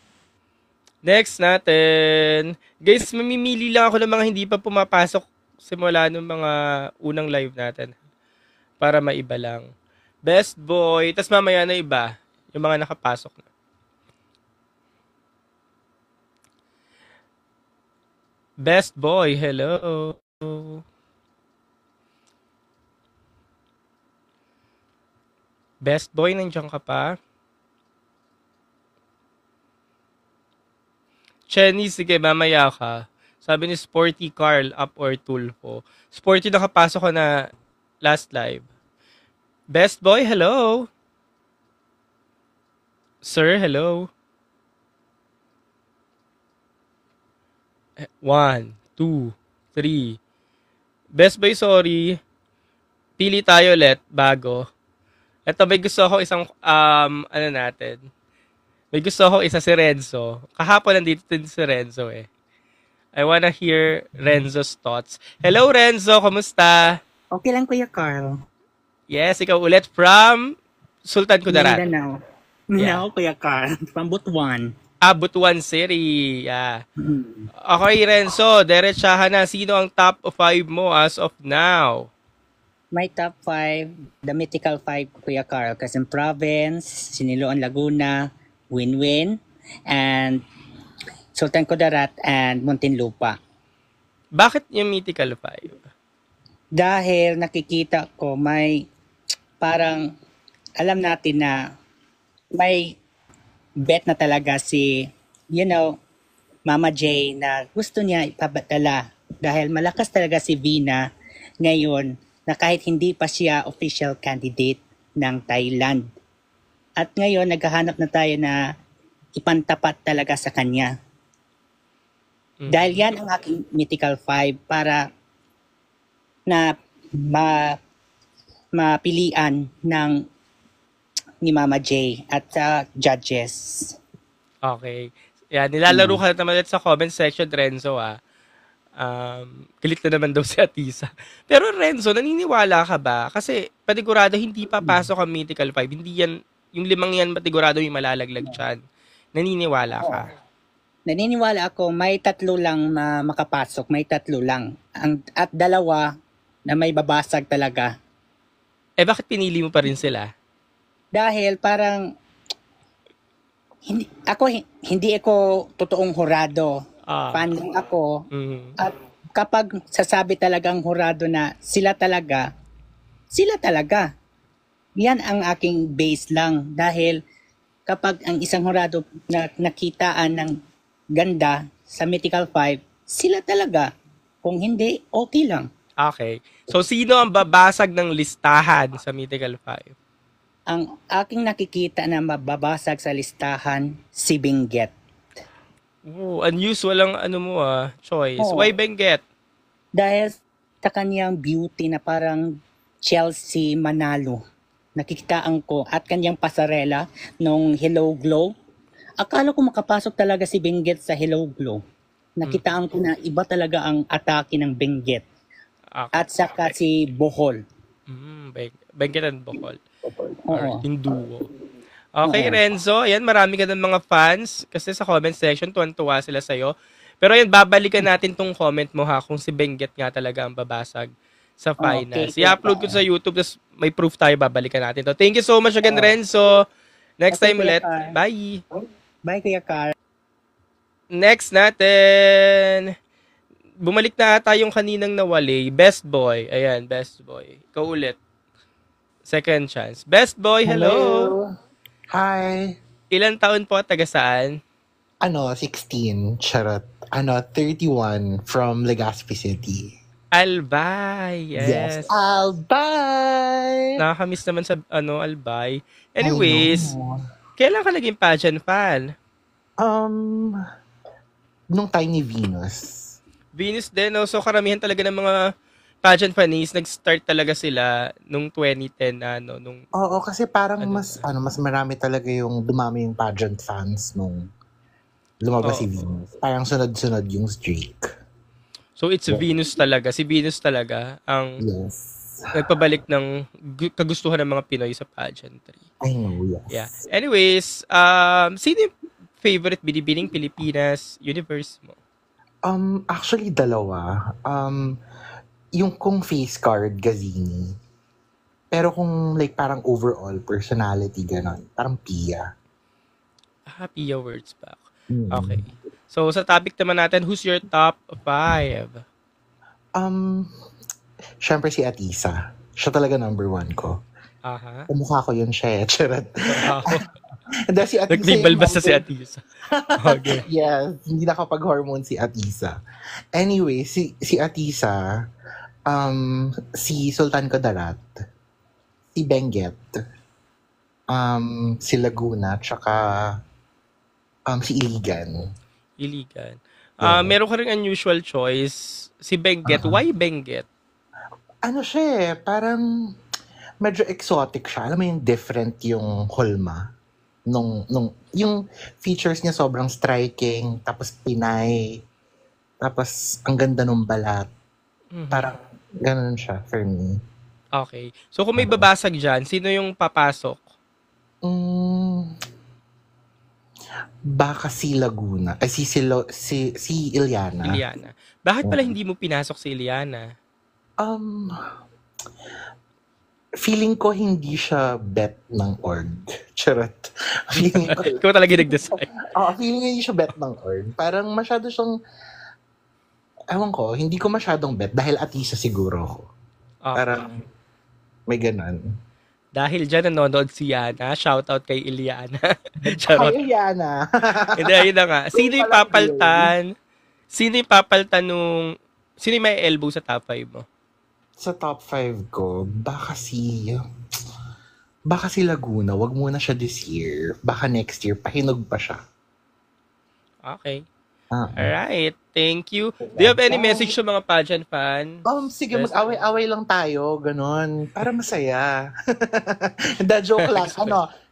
S1: Next natin. Guys, mamimili lang ako ng mga hindi pa pumapasok simula ng mga unang live natin. Para maiba lang. Best Boy. Tapos mamaya na iba. Yung mga nakapasok na. Best Boy, hello. Best Boy, nandiyan ka pa? Chenny, sige, mamaya ka. Sabi ni Sporty Carl, up or Tulfo. Sporty, nakapasok ko na last live. Best boy, hello. Sir, hello. 1, 2, 3. Best boy, sorry. Pili tayo ulit, bago. Ito, may gusto ako isang, ano natin. May gusto ako isa si Renzo. Kahapon nandito din si Renzo eh. I wanna hear Renzo's thoughts. Hello, Renzo. Kamusta?
S11: Okay lang, Kuya Carl.
S1: Yes, ikaw ulit from Sultan Kudarat.
S11: Mindanao.
S1: Yeah.
S11: No, Kuya Carl. From Butuan.
S1: Butuan City. Yeah. Okay, Renzo. Diretsahan na. Sino ang top 5 mo as of now?
S11: My top 5, the mythical 5, Kuya Carl. Quezon Province, Siniloan, Laguna, Win-Win, and Sultan Kudarat, and Muntinlupa.
S1: Bakit yung mythical 5?
S11: Dahil nakikita ko may parang alam natin na may bet na talaga si, Mama J na gusto niya ipabatala dahil malakas talaga si Vina ngayon na kahit hindi pa siya official candidate ng Thailand. At ngayon naghahanap na tayo na ipantapat talaga sa kanya. Dahil yan ang aking mythical 5 para na mapilian ni Mama J at judges.
S1: Okay. Yan, nilalaro ka naman ulit sa comment section, Renzo, galit na naman daw si Atisa. Pero Renzo, naniniwala ka ba? Kasi patigurado hindi papasok ang mythical 5. Hindi yan, yung 5 yan patigurado yung malalaglag dyan. Naniniwala ka?
S11: Naniniwala ako may 3 lang na makapasok, may 3 lang. At 2 na may babasag talaga.
S1: Bakit pinili mo pa rin sila?
S11: Dahil parang hindi ako totoong hurado. Fan lang ako. At kapag sasabi talagang hurado na sila talaga. Yan ang aking base lang. Dahil kapag ang isang hurado na nakitaan ng ganda sa mythical 5, sila talaga. Kung hindi, okay lang.
S1: Okay. So, sino ang babasag ng listahan sa mythical 5?
S11: Ang aking nakikita na mababasag sa listahan, si Benguet.
S1: Unusual ang choice. Why Benguet?
S11: Dahil sa kanyang beauty na parang Chelsea Manalo. Nakikitaan ko at kanyang pasarela nung Hello Glow. Akala ko makapasok talaga si Benguet sa Hello Glow. Nakitaan ko na iba talaga ang atake ng Benguet. At saka si Bohol.
S1: Benguet and Bohol. Yung duo. Okay, Renzo. Ayan, marami ka ng mga fans. Kasi sa comment section, tuwan-tuwa sila sa'yo. Pero ayan, babalikan natin tong comment mo ha, kung si Benguet nga talaga ang babasag sa finals. I-upload ko sa YouTube, tapos may proof tayo, babalikan natin to. Thank you so much again, Renzo. Next time ulit. Bye.
S11: Bye, Kuya Carl.
S1: Next natin. Bumalik na ata yung kaninang nawali. Best boy. Ayan, best boy. Ikaw ulit. Second chance. Best boy, hello.
S12: Hi.
S1: Ilan taon po at taga saan?
S12: 16. Charot. 31 from Legazpi City.
S1: Albay. Yes.
S12: Albay.
S1: Nakakamiss naman sa Albay. Anyways, kailan ka naging pageant fan?
S12: Nung time ni Venus.
S1: Venus din, no? So karamihan talaga ng mga pageant fanies, nag-start talaga sila nung 2010 nung
S12: Oo, kasi parang mas marami talaga yung dumami yung pageant fans nung lumabas si Venus. Parang sunod-sunod yung streak.
S1: So it's Venus talaga. Si Venus talaga ang nagpabalik ng kagustuhan ng mga Pinoy sa pageantry.
S12: I know, yes.
S1: Yeah. Anyways, sino yung favorite Binibining Pilipinas universe mo?
S12: Actually, 2. Yung kung face card, Gazini. Pero kung parang overall personality, ganon. Parang Pia.
S1: Pia Wurtzbach. Okay. So, sa topic naman natin, who's your top 5?
S12: Syempre si Atisa. Siya talaga number 1 ko. Umukha ko yun siya. Charot. Si Atisa.
S1: Naglibal basta si Atisa. Okay.
S12: Yes. Hindi nakapag-hormone si Atisa. Anyway, si Atisa, Si Sultan Kudarat, si Benguet, si Laguna, tsaka si Iligan.
S1: Iligan. Meron ka rin unusual choice. Si Benguet. Why Benguet?
S12: Ano siya parang medyo exotic siya. Alam mo yung different yung hulma. Yung features niya sobrang striking, tapos Pinay, tapos ang ganda ng balat. Parang ganun siya for me.
S1: Okay. So kung may babasag dyan, sino yung papasok?
S12: Baka si Laguna. Ay, si Iliana.
S1: Iliana. Bakit pala hindi mo pinasok si Iliana?
S12: Feeling ko hindi siya bet ng org. Charot. Feeling ko.
S1: Ikaw talaga nag-decide.
S12: Feeling ko hindi siya bet ng org. Parang masyado siyang, ewan ko, hindi ko masyadong bet dahil atisa siguro ako.
S1: Okay.
S12: Parang may ganun.
S1: Dahil dyan nanonood si Yana, shoutout kay Iliana. Charot.
S12: Hi, Iliana.
S1: Hindi, ayun na nga. Sino yung papaltan nung, sino yung may elbow sa top 5 mo?
S12: Sa top 5 ko, baka si Laguna. Wag muna siya this year. Baka next year, pahinog pa siya.
S1: Okay. Alright. Thank you. Do you have any message sa mga pageant fan?
S12: Sige, mag-away-away lang tayo. Ganon. Para masaya. The joke lang.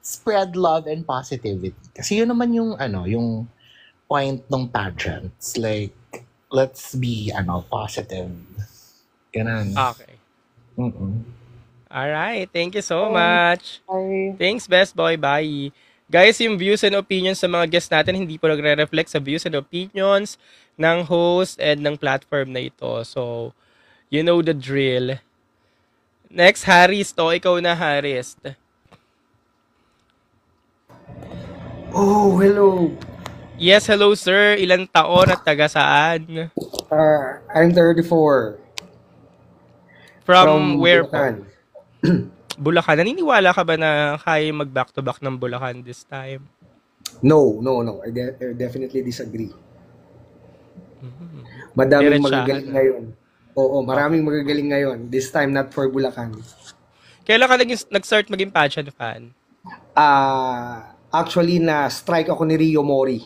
S12: Spread love and positivity. Kasi yun naman yung, yung point ng pageants. Like, let's be, positive. Ganon.
S1: Okay. Alright. Thank you so much.
S12: Bye.
S1: Thanks, Best Boy. Bye. Guys, yung views and opinions sa mga guests natin hindi po nagre-reflect sa views and opinions ng host and ng platform na ito. So, you know the drill. Next, Haris to. Ikaw na, Haris.
S13: Oh, hello.
S1: Yes, hello, sir. Ilang taon at taga saan?
S13: I'm 34.
S1: From where po? Bulacan. Naniniwala ka ba na kaya mag-back-to-back ng Bulacan this time?
S13: No. I definitely disagree. Madaming magagaling ngayon. Oo, maraming magagaling ngayon. This time, not for Bulacan.
S1: Kailan ka nag-start maging pageant fan?
S13: Actually, na-strike ako ni Rio Mori.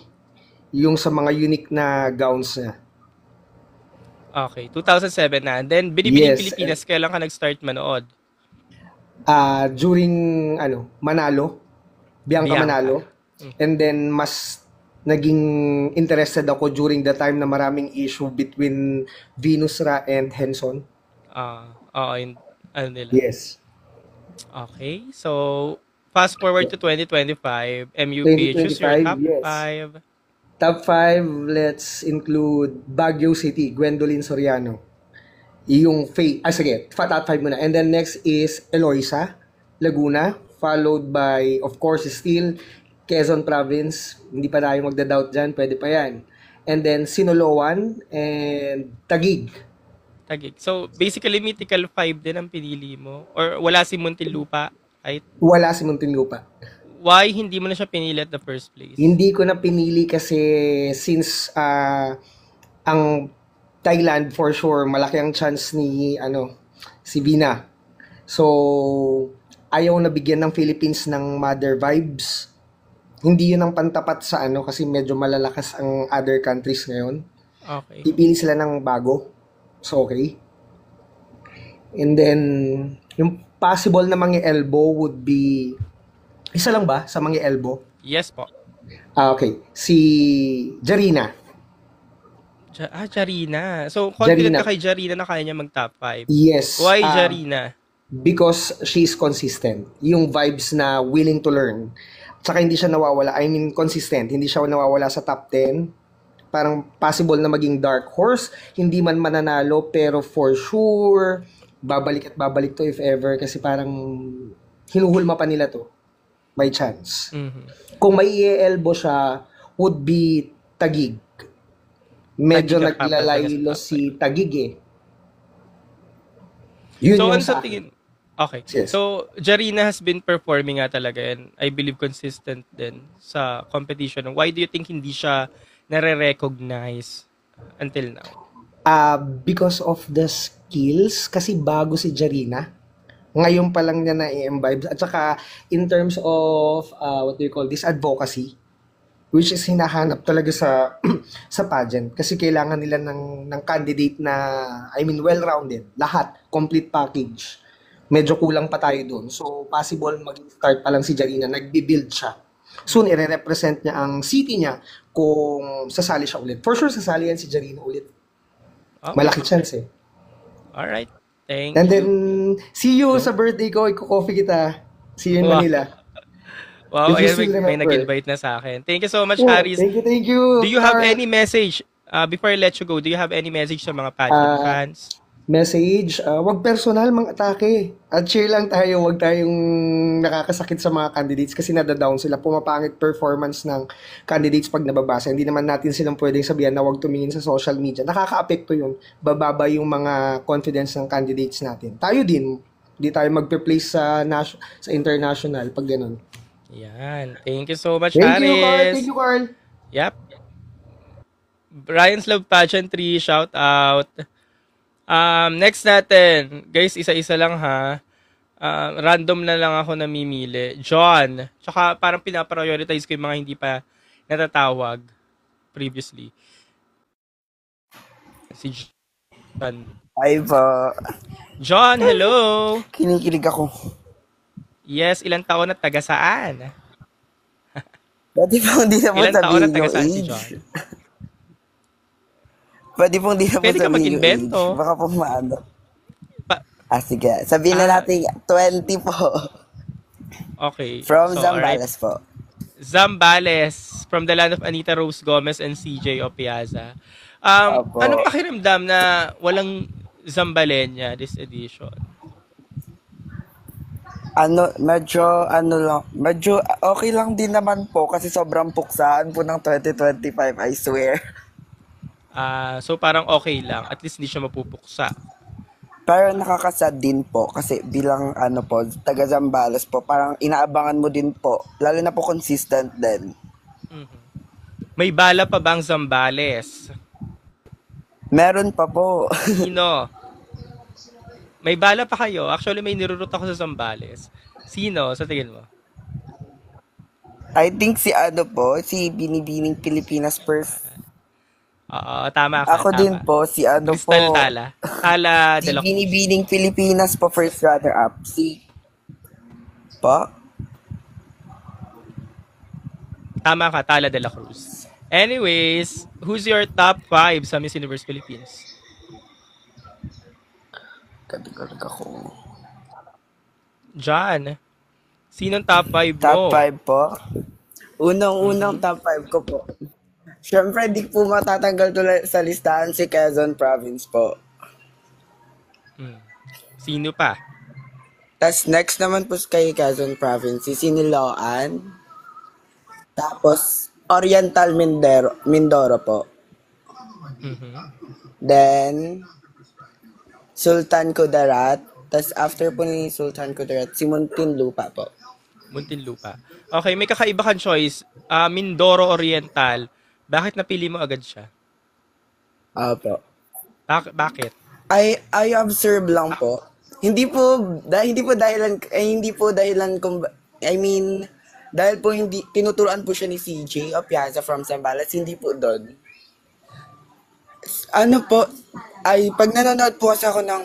S13: Yung sa mga unique na gowns niya.
S1: Okay, 2007 na. And then, Binibining Pilipinas, kailan ka nag-start manood?
S13: During Manalo, Bianca Manalo. And then mas naging interested ako during the time na maraming issue between Venus Ra and Henson.
S1: Nila.
S13: Yes.
S1: Okay, so fast forward to 2025, MUP, choose your top 5.
S13: Top 5, let's include Baguio City, Gwendolyn Soriano. Yung top 5 muna. And then next is Eloisa, Laguna, followed by, of course, still Quezon Province. Hindi pa tayo magda-doubt dyan, pwede pa yan. And then Sinoloan and Taguig.
S1: So, basically, mythical 5 din ang pinili mo? Or wala si Muntinlupa? Right?
S13: Wala si Muntinlupa.
S1: Why hindi mo na siya pinili at the first place?
S13: Hindi ko na pinili kasi since ang Thailand, for sure, malaki ang chance ni si Vina. So, ayaw na bigyan ng Philippines ng mother vibes. Hindi yun ang pantapat sa kasi medyo malalakas ang other countries ngayon.
S1: Okay.
S13: Pipili sila ng bago. So, okay. And then, yung possible na mga elbow would be, isa lang ba sa mga elbow?
S1: Yes po.
S13: Okay. Si Jarina.
S1: Jarina. So, confident ka kay Jarina na kaya niya mag-top 5?
S13: Yes.
S1: Why Jarina?
S13: Because she's consistent. Yung vibes na willing to learn. Tsaka hindi siya nawawala. I mean, consistent. Hindi siya nawawala sa top 10. Parang possible na maging dark horse. Hindi man mananalo, pero for sure, babalik at babalik to if ever. Kasi parang hinuhulma pa nila to. May chance. Kung may i-elbow siya, would be Taguig. Medyo naglalaylo si Taguig Yun
S1: so,
S13: yung sa
S1: tingin? Okay. Yes. So, Jarina has been performing nga talaga and I believe consistent din sa competition. Why do you think hindi siya nare-recognize until now?
S13: Because of the skills kasi bago si Jarina. Ngayon pa lang niya na-imbibe. At saka in terms of, what do you call this, advocacy, which is hinahanap talaga sa sa pageant. Kasi kailangan nila ng candidate na, well-rounded. Lahat, complete package. Medyo kulang pa tayo dun. So, possible mag-start pa lang si Jarina, nagbi-build siya. Soon, i-represent niya ang city niya kung sasali siya ulit. For sure, sasali yan si Jarina ulit.
S1: Okay.
S13: Malaki chance eh.
S1: Alright. Thank
S13: And
S1: you.
S13: then, see you sa birthday ko. Iko-coffee kita. See you in
S1: Wow.
S13: Manila.
S1: Wow,
S13: If you
S1: ayan,
S13: still
S1: may
S13: remember.
S1: nag-invite na sa akin. Thank you so much,
S13: Oh,
S1: Haris.
S13: thank you.
S1: Do you have
S13: Carl.
S1: any message, before I let you go, do you have any message sa mga pageant fans?
S13: Message, wag personal mang atake. At cheer lang tayo, wag tayong nakakasakit sa mga candidates kasi nadadown sila. Pumapangit performance ng candidates pag nababasa. Hindi naman natin silang pwedeng sabihan na wag tumingin sa social media. Nakaka-apekto yun. Bababa yung mga confidence ng candidates natin. Tayo din, hindi tayo magpe-place sa international pag ganun.
S1: Yan. Thank you so much,
S13: Thank
S1: Haris.
S13: you, Carl. Thank you, Carl.
S1: Yep. Brian's Love Pageantry, shout out. Next natin, guys, isa-isa lang ha. Random na lang ako namimili. John. Tsaka parang pinaprioritize ko yung mga hindi pa natatawag previously. Si John.
S14: Hi po.
S1: John, hello.
S14: Kinikilig ako.
S1: Yes, ilang taon at taga saan?
S14: Pwede pong di na po
S1: Ilang taon at
S14: sabihin
S1: taga
S14: yung
S1: saan si
S14: age.
S1: John?
S14: Pwede pong di na po
S1: Pwede ka
S14: sabihin yung age.
S1: mag-invento.
S14: Baka po maano. Sige. Sabihin na natin 20 po.
S1: Okay.
S14: From
S1: So,
S14: Zambales
S1: alright.
S14: po.
S1: Zambales, from the land of Anita Rose Gomez and CJ Opiaza.
S14: Opo.
S1: Anong pakiramdam na walang Zambalenya this edition?
S14: Medyo okay lang din naman po kasi sobrang puksaan po ng 2025, I swear.
S1: So parang okay lang. At least hindi siya mapupuksa.
S14: Pero nakakasad din po kasi bilang taga Zambales po, parang inaabangan mo din po. Lalo na po consistent din.
S1: May bala pa bang Zambales?
S14: Meron pa po.
S1: Sino? May bala pa kayo? Actually, may nirurut ako sa Zambales. Sino sa tingin mo?
S14: I think si Binibining Pilipinas first.
S1: Oo, tama ka.
S14: Ako
S1: tama.
S14: din po, si
S1: Crystal Tala. Tala
S14: Si
S1: de la Cruz.
S14: Binibining Pilipinas po first runner-up.
S1: Tama ka, Tala de la Cruz. Anyways, who's your top 5 sa Miss Universe Philippines?
S14: Katigalig ako.
S1: John, sinong top 5 mo?
S14: Top 5 po? Unang top 5 ko po. Siyempre, di po matatanggal sa listahan si Quezon Province po.
S1: Sino pa?
S14: Tapos next naman po kay Quezon Province, si Siniloan. Tapos, Oriental Mindoro po. Then, Sultan Kudarat. Tapos after po ni Sultan Kudarat, si Muntinlupa po.
S1: Muntinlupa. Okay, may kakaiba kang choice. Mindoro Oriental. Bakit napili mo agad siya?
S14: Opo.
S1: Bakit?
S14: I observe lang po. Hindi po dahilan kung dahil po hindi tinuturuan po siya ni CJ Opiaza from Zambales, hindi po doon. Pag nanonood po kasi ako ng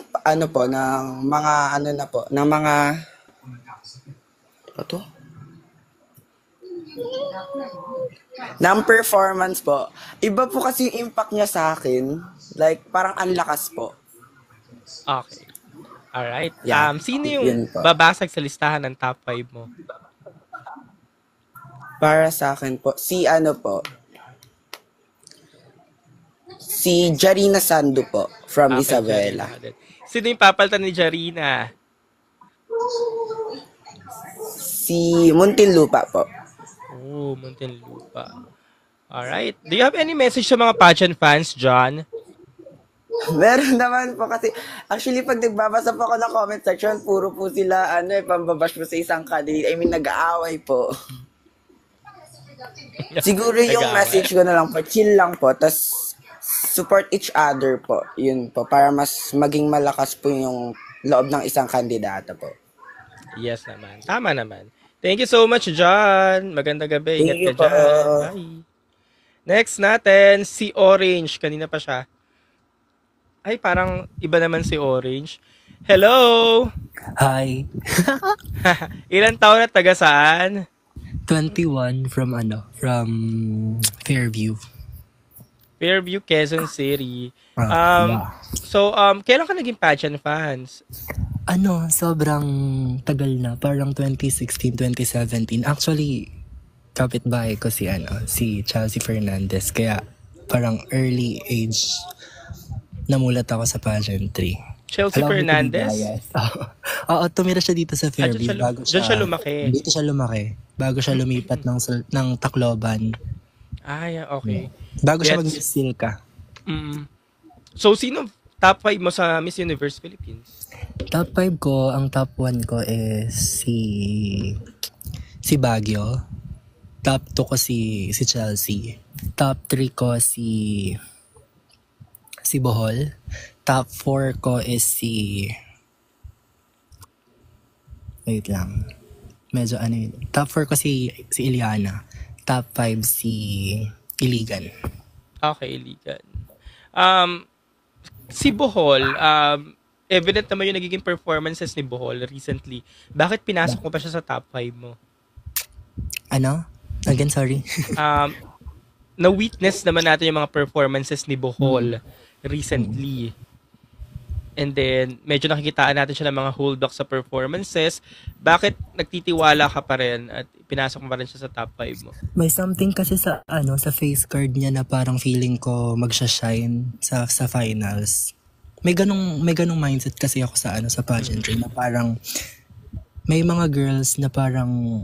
S14: ng performance po. Iba po kasi yung impact niya sa akin. Like, parang ang lakas po.
S1: Okay. Alright.
S14: Yeah,
S1: Sino
S14: yun
S1: yung
S14: po.
S1: babasag sa listahan ng top 5 mo?
S14: Para sa akin po, si Jarina Sandu po, from Isabela.
S1: Sino yung papalitan ni Jarina?
S14: Si Muntinlupa po.
S1: Oh, Muntinlupa. Alright. Do you have any message sa mga pageant fans, John?
S14: Meron naman po kasi, actually pag nagbabasa po ako ng comment section, puro po sila, pambabash po sa isang candidate. Nag-aaway po. Siguro yung
S1: Nag-aaway.
S14: message ko na lang po, chill lang po. Tas support each other po. Yun po, para mas maging malakas po yung loob ng isang kandidato po.
S1: Yes naman. Tama naman. Thank you so much, John. Magandang gabi. Ingat
S14: Thank you
S1: ka
S14: po.
S1: dyan. Bye. Next natin, si Orange. Kanina pa siya. Ay, parang iba naman si Orange. Hello!
S15: Hi.
S1: Ilan taon at taga saan?
S15: 21 from Fairview.
S1: Fairview, Quezon City.
S15: Yeah.
S1: So, kailan ka naging pageant fans?
S15: Sobrang tagal na. Parang 2016, 2017. Actually, kapitbahay ko si Chelsea Fernandez. Kaya parang early age namulat ako sa pageantry.
S1: Chelsea Fernandez?
S15: Oo, tumira siya dito sa Fairview.
S1: Diyan siya lumaki?
S15: Dito siya lumaki. Bago siya lumipat ng Tacloban.
S1: Ay, okay.
S15: Bago siya mag-Miss Silka.
S1: So, sino top 5 mo sa Miss Universe Philippines?
S15: Top 5 ko, ang top 1 ko is si Baguio. Top 2 ko si Chelsea. Top 3 ko si Bohol. Top 4 ko is wait lang. Medyo Top 4 ko si Iliana. Top 5 si Iligan.
S1: Okay, Iligan. Si Bohol, evident naman yung nagiging performances ni Bohol recently. Bakit pinasok mo pa siya sa top 5 mo?
S15: Again, sorry.
S1: Na-witness naman natin yung mga performances ni Bohol recently. And then, medyo nakikitaan natin siya ng mga holdback sa performances. Bakit nagtitiwala ka pa rin at pinasok mo pa rin siya sa top 5 mo?
S15: May something kasi sa face card niya na parang feeling ko magsha-shine sa finals. May ganong mindset kasi ako sa pageantry na parang may mga girls na parang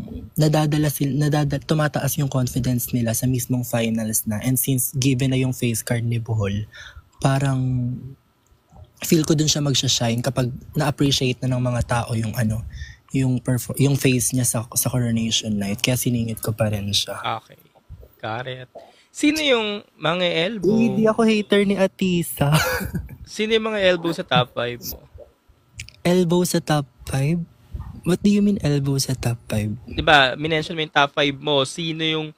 S15: tumataas yung confidence nila sa mismong finals na, and since given na yung face card ni Bohol, parang feel ko dun siya magsha-shine kapag na-appreciate na ng mga tao yung face niya sa coronation night, kaya siningit ko pa rin siya.
S1: Okay, got it. Sino yung mga elbow?
S15: Hindi ako hater ni Atisa.
S1: Sino yung mga elbow sa top 5 mo?
S15: Elbow sa top 5? What do you mean elbow sa top 5?
S1: Diba, minention mo yung top 5 mo. Sino yung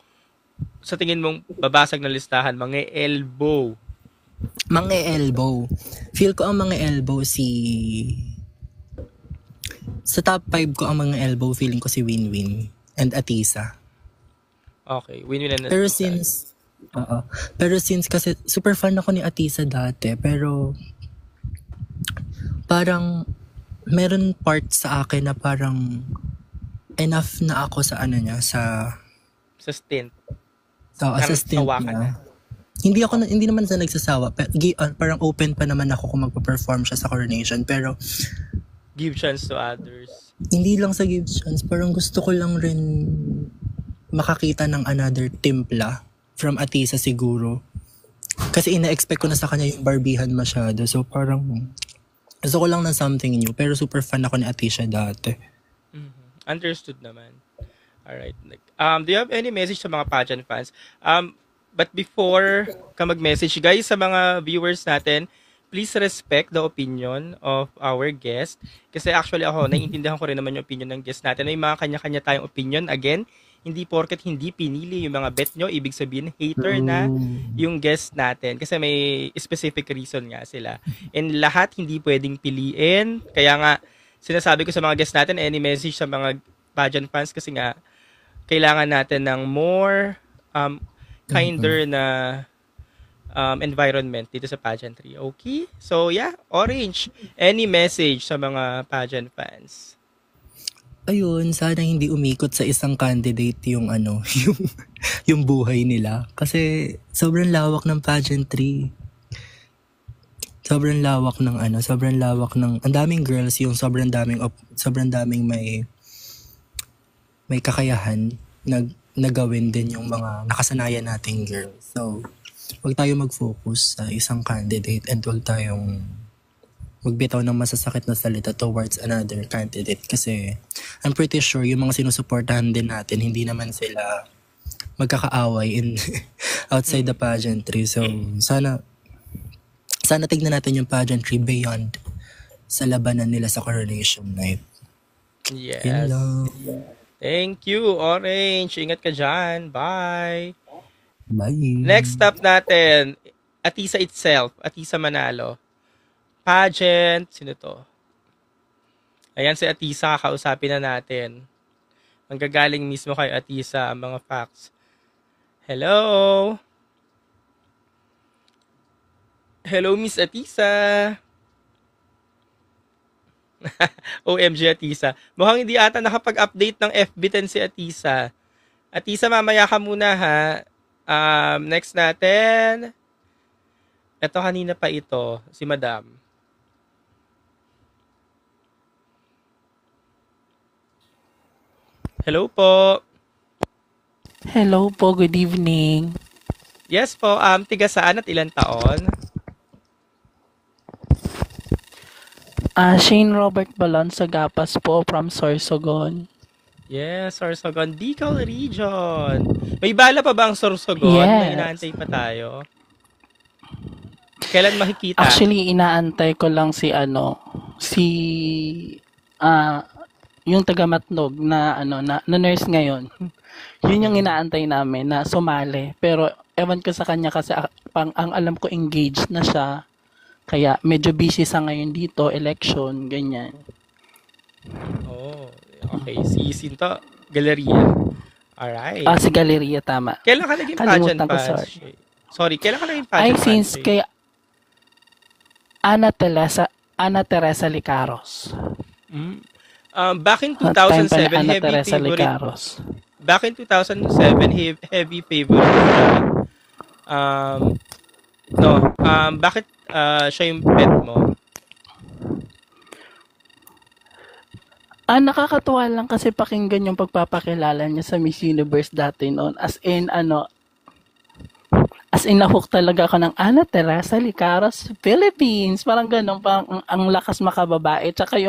S1: sa tingin mong babasag na listahan? Mga elbow.
S15: Mga elbow. Feel ko ang mga elbow sa top 5 ko, ang mga elbow feeling ko si Winwin and Atisa.
S1: Okay, Winwin and Atisa.
S15: Pero since kasi super fan ako ni Atisa dati, pero parang meron part sa akin na parang enough na ako sa
S1: sa stint.
S15: Sa stint niya. Hindi naman sa nagsasawa, pero parang open pa naman ako kung magpa-perform siya sa coronation, pero
S1: give chance to others.
S15: Hindi lang sa give chance, parang gusto ko lang rin makakita ng another timpla from Atisa siguro. Kasi ina-expect ko na sa kanya yung barbihan masyado, so parang gusto ko lang ng something new, pero super fan ako ni Atisa dati.
S1: Understood naman. Alright. Do you have any message sa mga pageant fans? But before ka mag-message, guys, sa mga viewers natin, please respect the opinion of our guest. Kasi actually ako, naiintindihan ko rin naman yung opinion ng guest natin. May mga kanya-kanya tayong opinion. Again, hindi porket hindi pinili yung mga bet nyo, ibig sabihin, hater na yung guest natin. Kasi may specific reason nga sila. And lahat hindi pwedeng piliin. Kaya nga, sinasabi ko sa mga guest natin, any message sa mga pageant fans, kasi nga, kailangan natin ng more kinder na environment dito sa pageantry. Okay? So, yeah. Orange, any message sa mga pageant fans?
S15: Ayun, sana hindi umikot sa isang candidate yung yung buhay nila. Kasi sobrang lawak ng pageantry. Sobrang lawak ng ang daming girls, yung sobrang daming may kakayahan na gawin din yung mga nakasanayan nating girls. So, huwag tayo mag-focus sa isang candidate and huwag tayong magbitaw ng masasakit na salita towards another candidate, kasi I'm pretty sure yung mga sinusuportahan din natin, hindi naman sila magkakaaway outside the pageantry. So, sana sana tignan natin yung pageantry beyond sa labanan nila sa coronation night.
S1: Yes.
S15: Yun lang.
S1: Thank you, Orange. Ingat ka dyan. Bye.
S15: Bye.
S1: Next up natin, Atisa itself, Atisa Manalo. Pageant, sino to? Ayan si Atisa, kausapin na natin. Manggagaling mismo kay Atisa ang mga facts. Hello? Hello, Miss Atisa. OMG, Atisa. Mukhang hindi ata nakapag-update ng FB10 si Atisa. Atisa, mamaya ka muna ha. Next natin. Ito kanina pa ito, si Madam. Hello po.
S16: Hello po, good evening.
S1: Yes po, tiga saan at ilang taon?
S16: Shane Robert Balon Sagapas po from Sorsogon.
S1: Yes, Sorsogon, Bicol Region. May bala pa ba ang Sorsogon?
S16: Yes.
S1: May inaantay pa tayo. Kailan makikita?
S16: Actually, inaantay ko lang yung taga Matnog na na nurse ngayon. Yun yung inaantay namin na sumali. Pero ewan ko sa kanya kasi ang alam ko engaged na siya. Kaya medyo busy sa ngayon dito, election, ganyan.
S1: Oh, okay. Si Sinto, Galeria. Alright.
S16: Si Galeria, tama.
S1: Kailan ka naging pageant
S16: Kalimutan ko,
S1: pa? Sorry, kailan ka naging pageant pa?
S16: Since kay Ana Teresa Licaros.
S1: Back in
S16: Time pa
S1: 2007,
S16: ni Ana
S1: heavy
S16: Teresa
S1: favorite.
S16: Licaros.
S1: Back in 2007, heavy favorite siya. Bakit siya yung pet mo?
S16: Nakakatuwa lang kasi pakinggan yung pagpapakilala niya sa Miss Universe dati noon. As in, nahook talaga ako ng Ana Teresa Licaros, Philippines. Parang ganun, ang lakas makababae. Tsaka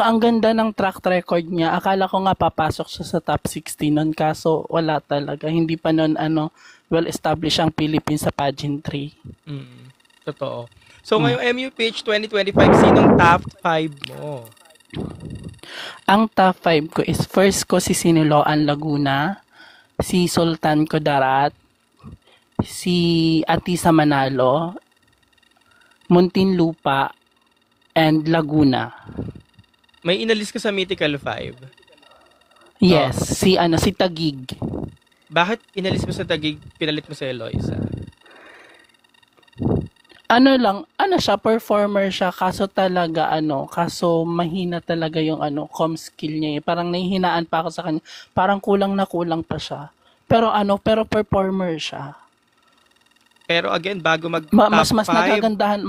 S16: ang ganda ng track record niya. Akala ko nga papasok siya sa top 60 noon, kaso wala talaga. Hindi pa noon, well-established ang Philippines sa pageantry.
S1: Totoo. So, ngayong MUPH 2025, sinong top 5 mo?
S16: Ang top 5 ko is first ko si Siniloan Laguna, si Sultan Kudarat, si Atisa Manalo, Muntinlupa, and Laguna.
S1: May inalis ka sa Mythical 5?
S16: Yes, si Taguig.
S1: Bakit inalis mo sa Taguig, pinalit mo sa Eloisa?
S16: Siya, performer siya, kaso mahina talaga yung com skill niya. Parang nahihinaan pa ako sa kanya. Parang kulang na kulang pa siya. Pero performer siya.
S1: Pero again, bago mag-top 5...
S16: Mas nagagandahan,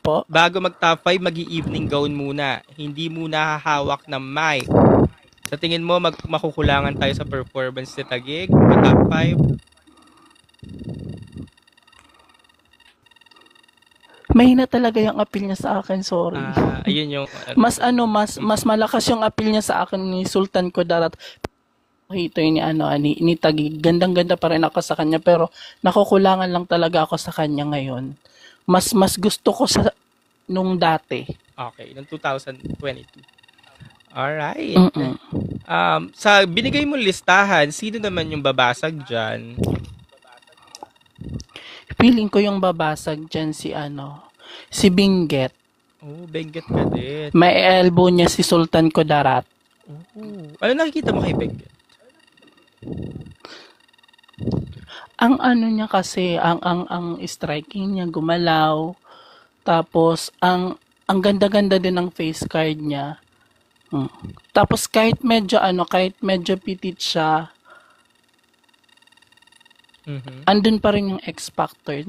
S16: po?
S1: Bago mag-top 5, mag-i-evening gown muna. Hindi muna hahawak ng mic. Sa tingin mo, makukulangan tayo sa performance ni Taguig? Top 5?
S16: Mahina talaga yung appeal niya sa akin, sorry.
S1: Ayun yung...
S16: mas malakas yung appeal niya sa akin ni Sultan Kudarat. Ito ni Taguig. Gandang-ganda pa rin ako sa kanya, pero nakukulangan lang talaga ako sa kanya ngayon. Mas gusto ko sa nung dati.
S1: Okay, noong 2022. Alright. Sa binigay mong listahan, sino naman yung babasag dyan?
S16: Feeling ko yung babasag dyan si Benguet.
S1: Oh, Benguet ka din.
S16: May elbow niya si Sultan Kudarat.
S1: Ano nakikita mo kay Benguet?
S16: Ang niya kasi, ang striking niya, gumalaw. Tapos, ang ganda-ganda din ng face card niya. Tapos, kahit medyo pitit siya, andun pa rin yung X factor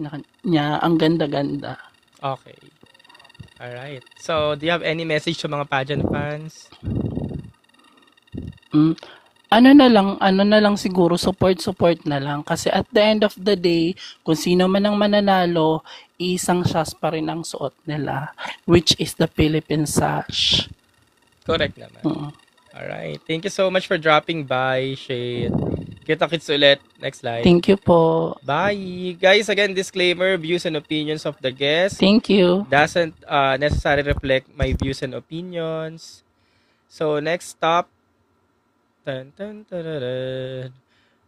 S16: niya, ang ganda-ganda.
S1: Okay. Alright. So, do you have any message sa mga pageant fans?
S16: Ano na lang siguro, support na lang. Kasi at the end of the day, kung sino man ang mananalo, isang sash pa rin ang suot nila, which is the Philippine sash.
S1: Correct naman. Alright. Thank you so much for dropping by, Shade. Kita-kits ulit. Next slide.
S16: Thank you po.
S1: Bye. Guys, again, disclaimer, views and opinions of the guest
S16: Thank you.
S1: doesn't necessarily reflect my views and opinions. So, next stop. Tan, tan, tararan.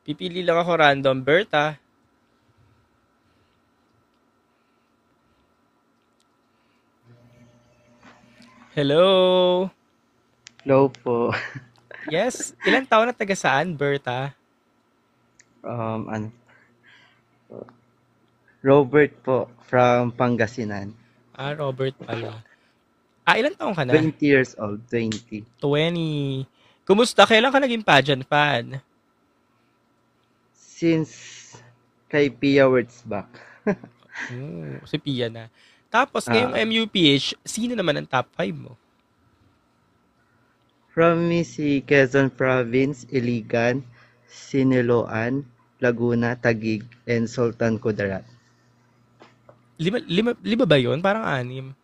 S1: Pipili lang ako random. Berta. Hello.
S17: Hello po.
S1: Yes. Ilang taon na taga saan, Berta?
S17: Ano? Robert po, from Pangasinan.
S1: Robert pala. Ilang taon ka na?
S17: 20 years old, 20.
S1: 20. Kumusta? Kailan ka naging pageant fan?
S17: Since kay Pia Wurtzbach.
S1: Si Pia na. Tapos, ngayong MUPH, sino naman ang top 5 mo?
S17: From me, si Quezon Province, Iligan, Siniloan, Laguna, Taguig, and Sultan Kudarat.
S1: Lima ba yun? Parang 6.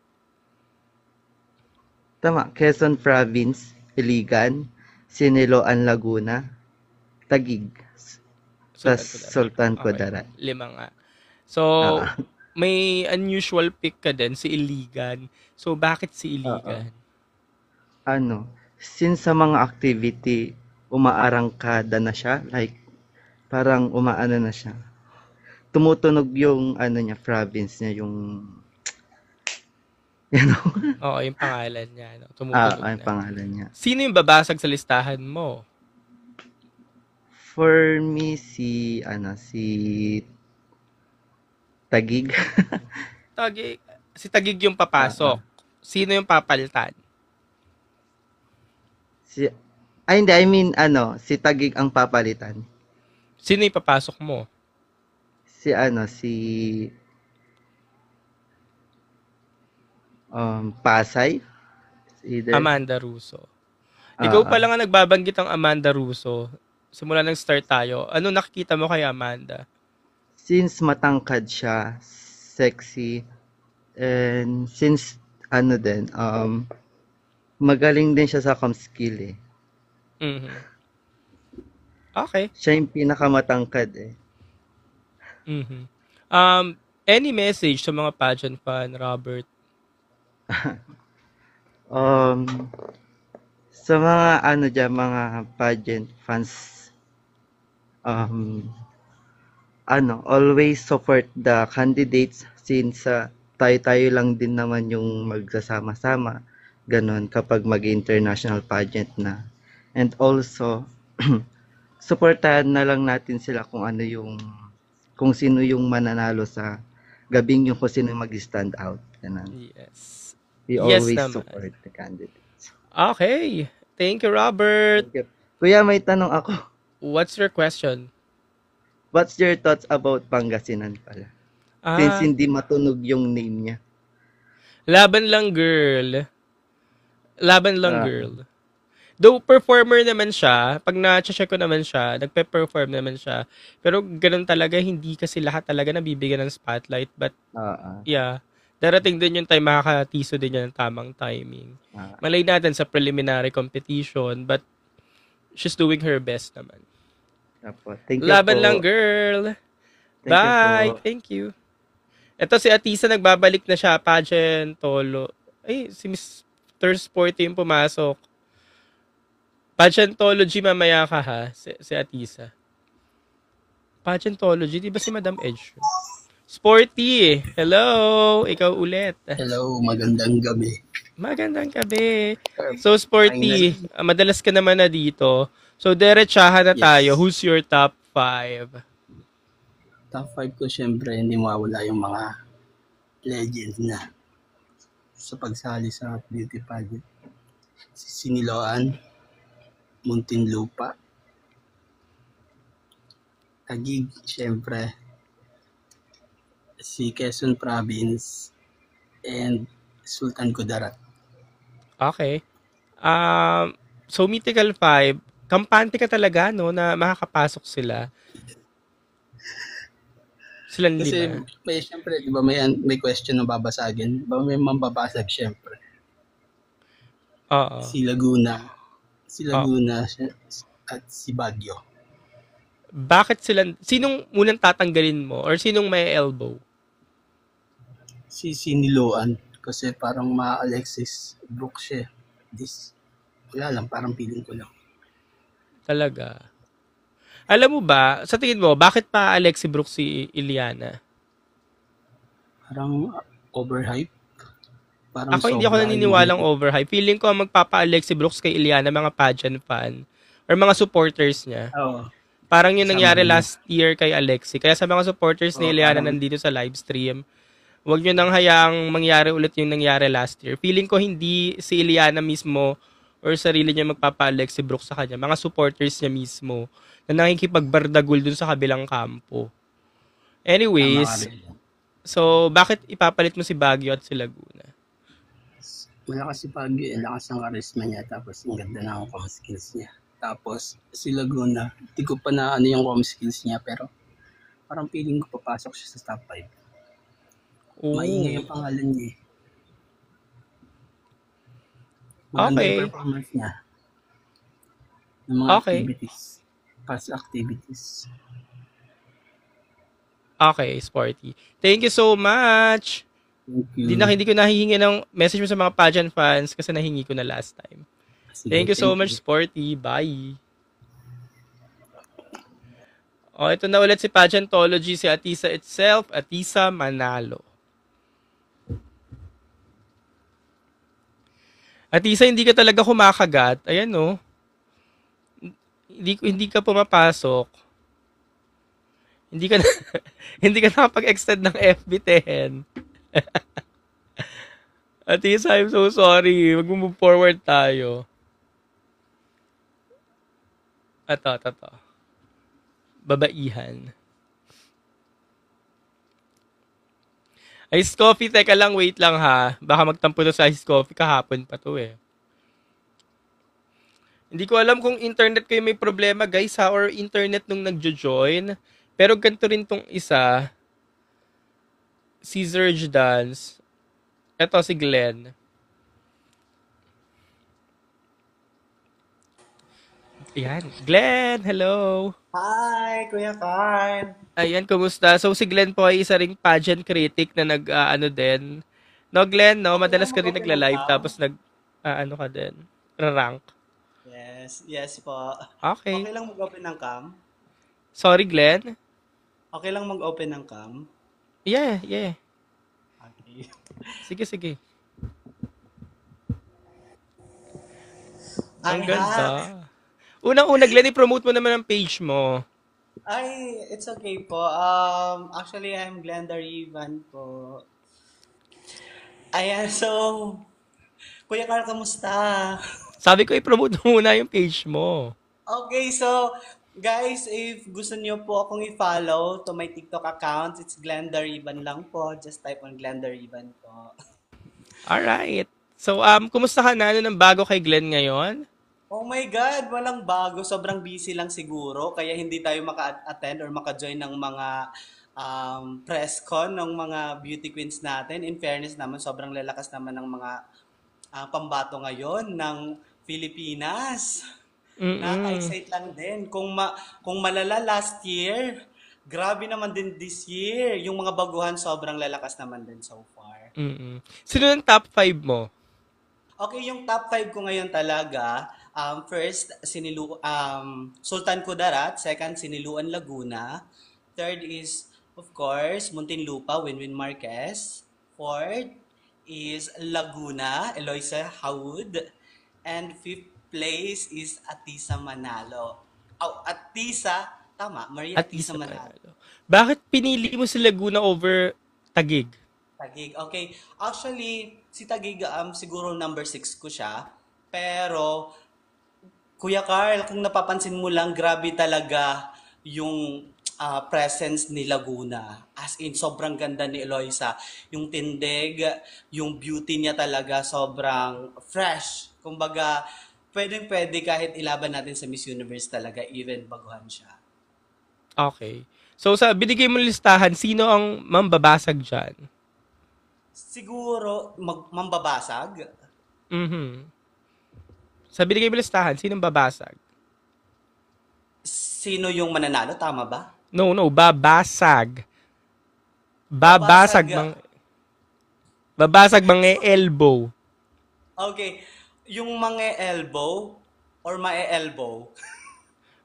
S17: Tama, Quezon Province, Iligan, Siniloan, Laguna, Taguig, Sultan Kudarat.
S1: Okay. 5 nga. So, may unusual pick ka din, si Iligan. So, bakit si Iligan?
S17: Since sa mga activity, umaarangkada na siya, like, parang umaano na siya. Tumutunog yung, niya, province niya, yung,
S1: Oo, yung pangalan niya. Tumutunog
S17: yung pangalan niya.
S1: Sino yung babasag sa listahan mo?
S17: For me, si Taguig.
S1: Si Taguig yung papasok. Sino yung papalitan?
S17: Hindi, si Taguig ang papalitan.
S1: Sino yung papasok mo?
S17: Pasay.
S1: Amanda Russo. Ikaw pa lang ang nagbabanggit ang Amanda Russo. Simula nang start tayo. Ano nakikita mo kay Amanda?
S17: Since matangkad siya, sexy, and since magaling din siya sa skill eh.
S1: Mm-hmm. Okay.
S17: Siya yung pinakamatangkad eh.
S1: Mm-hmm. Any message sa mga pageant fan, Robert?
S17: Sa mga mga pageant fans, always support the candidates since tayo lang din naman yung magsasama-sama ganon kapag mag-international pageant na. And also supportahan na lang natin sila kung sino yung mananalo sa gabing yung kung sino mag-stand out. Ganon.
S1: Yes.
S17: We always support the candidates.
S1: Okay. Thank you, Robert.
S17: Thank you. Kuya, may tanong ako.
S1: What's your question?
S17: What's your thoughts about Pangasinan pala? Since hindi matunog yung name niya.
S1: Laban lang, girl. Girl. Though performer naman siya, pag na-check ko naman siya, nagpe-perform naman siya. Pero ganun talaga, hindi kasi lahat talaga nabibigyan ng spotlight. But, yeah, darating din yung time, makakatiso din yan ng tamang timing. Malay natin sa preliminary competition, but she's doing her best naman.
S17: Thank you
S1: Laban
S17: po.
S1: lang, girl.
S17: Thank
S1: Bye.
S17: you po.
S1: Thank you. Ito si Atisa, nagbabalik na siya. Pageant, Tolo. Ay, si Mr. Sporty yung pumasok. Pageantology, mamaya ka ha, si Atisa. Pageantology, di ba si Madam Edge? Sporty, hello! Ikaw ulit.
S15: Hello, magandang gabi.
S1: Magandang gabi. So, Sporty, madalas ka naman na dito. So, diretsahan na tayo. Who's your top 5?
S15: Top 5 ko, syempre, hindi mawawala yung mga legends na sa pagsali sa beauty pageant. Si Siniloan, Muntinlupa, Taguig, syempre, si Quezon Province, and Sultan Kudarat.
S1: Okay. So, Mythical 5, kampante ka talaga, no, na makakapasok sila. Silang
S15: Kasi
S1: lima.
S15: may syempre, di ba may question na babasagin? Di ba may mambabasag syempre?
S1: Oo.
S15: Si Laguna at si Baguio.
S1: bakit sinong munang tatanggalin mo or sinong may elbow?
S15: Si Siniloan. Kasi parang ma-Alexis Brooks siya. Wala lang, parang feeling ko lang.
S1: Talaga. Alam mo ba, sa tingin mo, bakit pa Alexis Brooks si Iliana?
S15: Parang overhype. Parang
S1: ako hindi ako naniniwalang overhype. Feeling ko ang magpapa-Alexis Brooks kay Iliana, mga pageant fan or mga supporters niya.
S15: Oo.
S1: Parang yung nangyari last year kay Alexis. Kaya sa mga supporters ni Iliana nandito sa live stream, huwag nyo nang hayaang mangyari ulit yung nangyari last year. Feeling ko hindi si Iliana mismo or sarili niya magpapa-Alexis Brooks sa kanya. Mga supporters niya mismo na nakikipagbardagul dun sa kabilang kampo. Anyways, so bakit ipapalit mo si Baguio at si Laguna?
S15: Malakas si Baguio, lakas ang charisma niya, tapos ang ganda ng com skills niya. Tapos si Laguna, hindi ko pa na ano yung com skills niya, pero parang feeling ko papasok siya sa top 5. Maingay yung pangalan niya. Maganda yung performance niya. Ng mga activities. Past activities.
S1: Okay, Sporty. Thank you so much.
S15: Thank you.
S1: Hindi ko nahihingi ng message mo sa mga pageant fans kasi nahingi ko na last time.
S15: Sige,
S1: thank you so much, Sporty. Bye. Ito na ulit si Pageantology, si Atisa itself, Atisa Manalo. Atisa, hindi ka talaga kumakagat. Ayan, no? Hindi ka pumapasok. Hindi ka nakapag-extend ng FB10. Atisa, I'm so sorry. Mag-move forward tayo. Ito. Babaihan. Ice coffee, teka lang, wait lang ha. Baka magtampo na sa ice coffee, kahapon pa to eh. Hindi ko alam kung internet kayo may problema guys ha, or internet nung nagjo-join. Pero ganito rin tong isa. Si Zerge Dance. Ito si Glenn. Ayan. Glenn, hello.
S18: Hi, Kuya Carl.
S1: Ayan, kumusta? So si Glenn po ay isa ring pageant critic na din. No, Glenn, no? Madalas ka rin nagla-live tapos ano ka din? Rank.
S18: Yes po.
S1: Okay.
S18: Okay lang mag-open ng cam?
S1: Sorry, Glenn?
S18: Okay lang mag-open ng cam?
S1: Yeah.
S18: Okay.
S1: Sige. Ang ganda. Unang-una, Glenn, i-promote mo naman ang page mo.
S18: Ay, it's okay po. Actually, I'm Glenda Rivan po. Ayan, so, Kuya Carl, kamusta?
S1: Sabi ko, i-promote mo muna yung page mo.
S18: Okay, so, guys, if gusto niyo po akong i-follow to my TikTok account, it's Glenda Rivan lang po. Just type on Glenda Rivan po.
S1: Alright. So, kumusta ka na? Ano ng bago kay Glenn ngayon?
S18: Oh my God, walang bago. Sobrang busy lang siguro. Kaya hindi tayo maka-attend or maka-join ng mga press con ng mga beauty queens natin. In fairness naman, sobrang lalakas naman ng mga pambato ngayon ng Pilipinas. Nakaka-excite lang din. Kung malala last year, grabe naman din this year. Yung mga baguhan, sobrang lalakas naman din so far.
S1: Sino yung top 5 mo?
S18: Okay, yung top 5 ko ngayon talaga, first, Sultan Kudarat. Second, Siniluan Laguna. Third is, of course, Muntinlupa, Winwin Marquez. Fourth is Laguna, Eloisa Haud. And fifth place is Atisa Manalo. Maria Atisa Manalo.
S1: Bakit pinili mo si Laguna over Taguig?
S18: Taguig, okay. Actually, si Taguig, siguro number 6 ko siya. Pero, Kuya Carl, kung napapansin mo lang, grabe talaga yung presence ni Laguna. As in, sobrang ganda ni Eloisa. Yung tindig, yung beauty niya talaga, sobrang fresh. Kumbaga, pwedeng-pwede kahit ilaban natin sa Miss Universe talaga, even baguhan siya.
S1: Okay. So, sa binigay mo listahan, sino ang mambabasag dyan?
S18: Siguro, mambabasag?
S1: Sa binigay mo listahan, sinong babasag?
S18: sino yung mananalo, tama ba?
S1: No, babasag. Babasag mga elbow.
S18: Okay. Yung mga elbow or mae-elbow?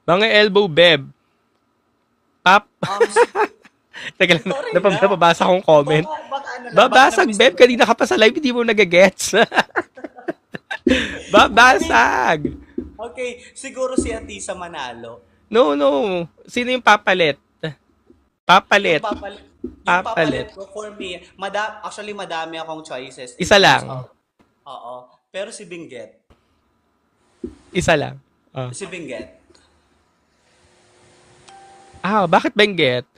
S1: Mga elbow, beb. Teka lang, napabasa akong comment. Babasag, beb. Kanina ka pa sa live, hindi mo nagagets. Babasag.
S18: Okay, siguro si Atisa manalo.
S1: No. Sino yung papalit? Papalit.
S18: Yung papalit ko for me, actually madami akong choices.
S1: Isa lang.
S18: Oo. Pero si Benguet.
S1: Isa lang.
S18: Si Benguet.
S1: Bakit Benguet?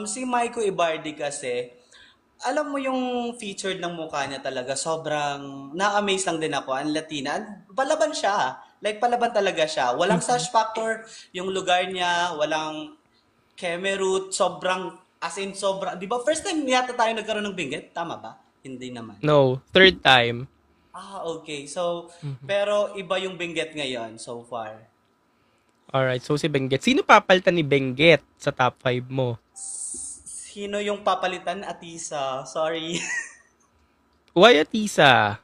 S18: Si Maiko Ibardi kasi, alam mo yung featured ng mukha niya talaga, sobrang na-amaze lang din ako. Ang Latina, palaban siya. Like, palaban talaga siya. Walang sash factor yung lugar niya, walang kemerut, sobrang, di ba? First time yata tayo nagkaroon ng Benguet, tama ba? Hindi naman.
S1: No, third time.
S18: Okay. So, pero iba yung Benguet ngayon so far.
S1: Alright, so si Benguet. Sino papalitan ni Benguet sa top 5 mo?
S18: Sino yung papalitan? Atisa. Sorry.
S1: Why Atisa?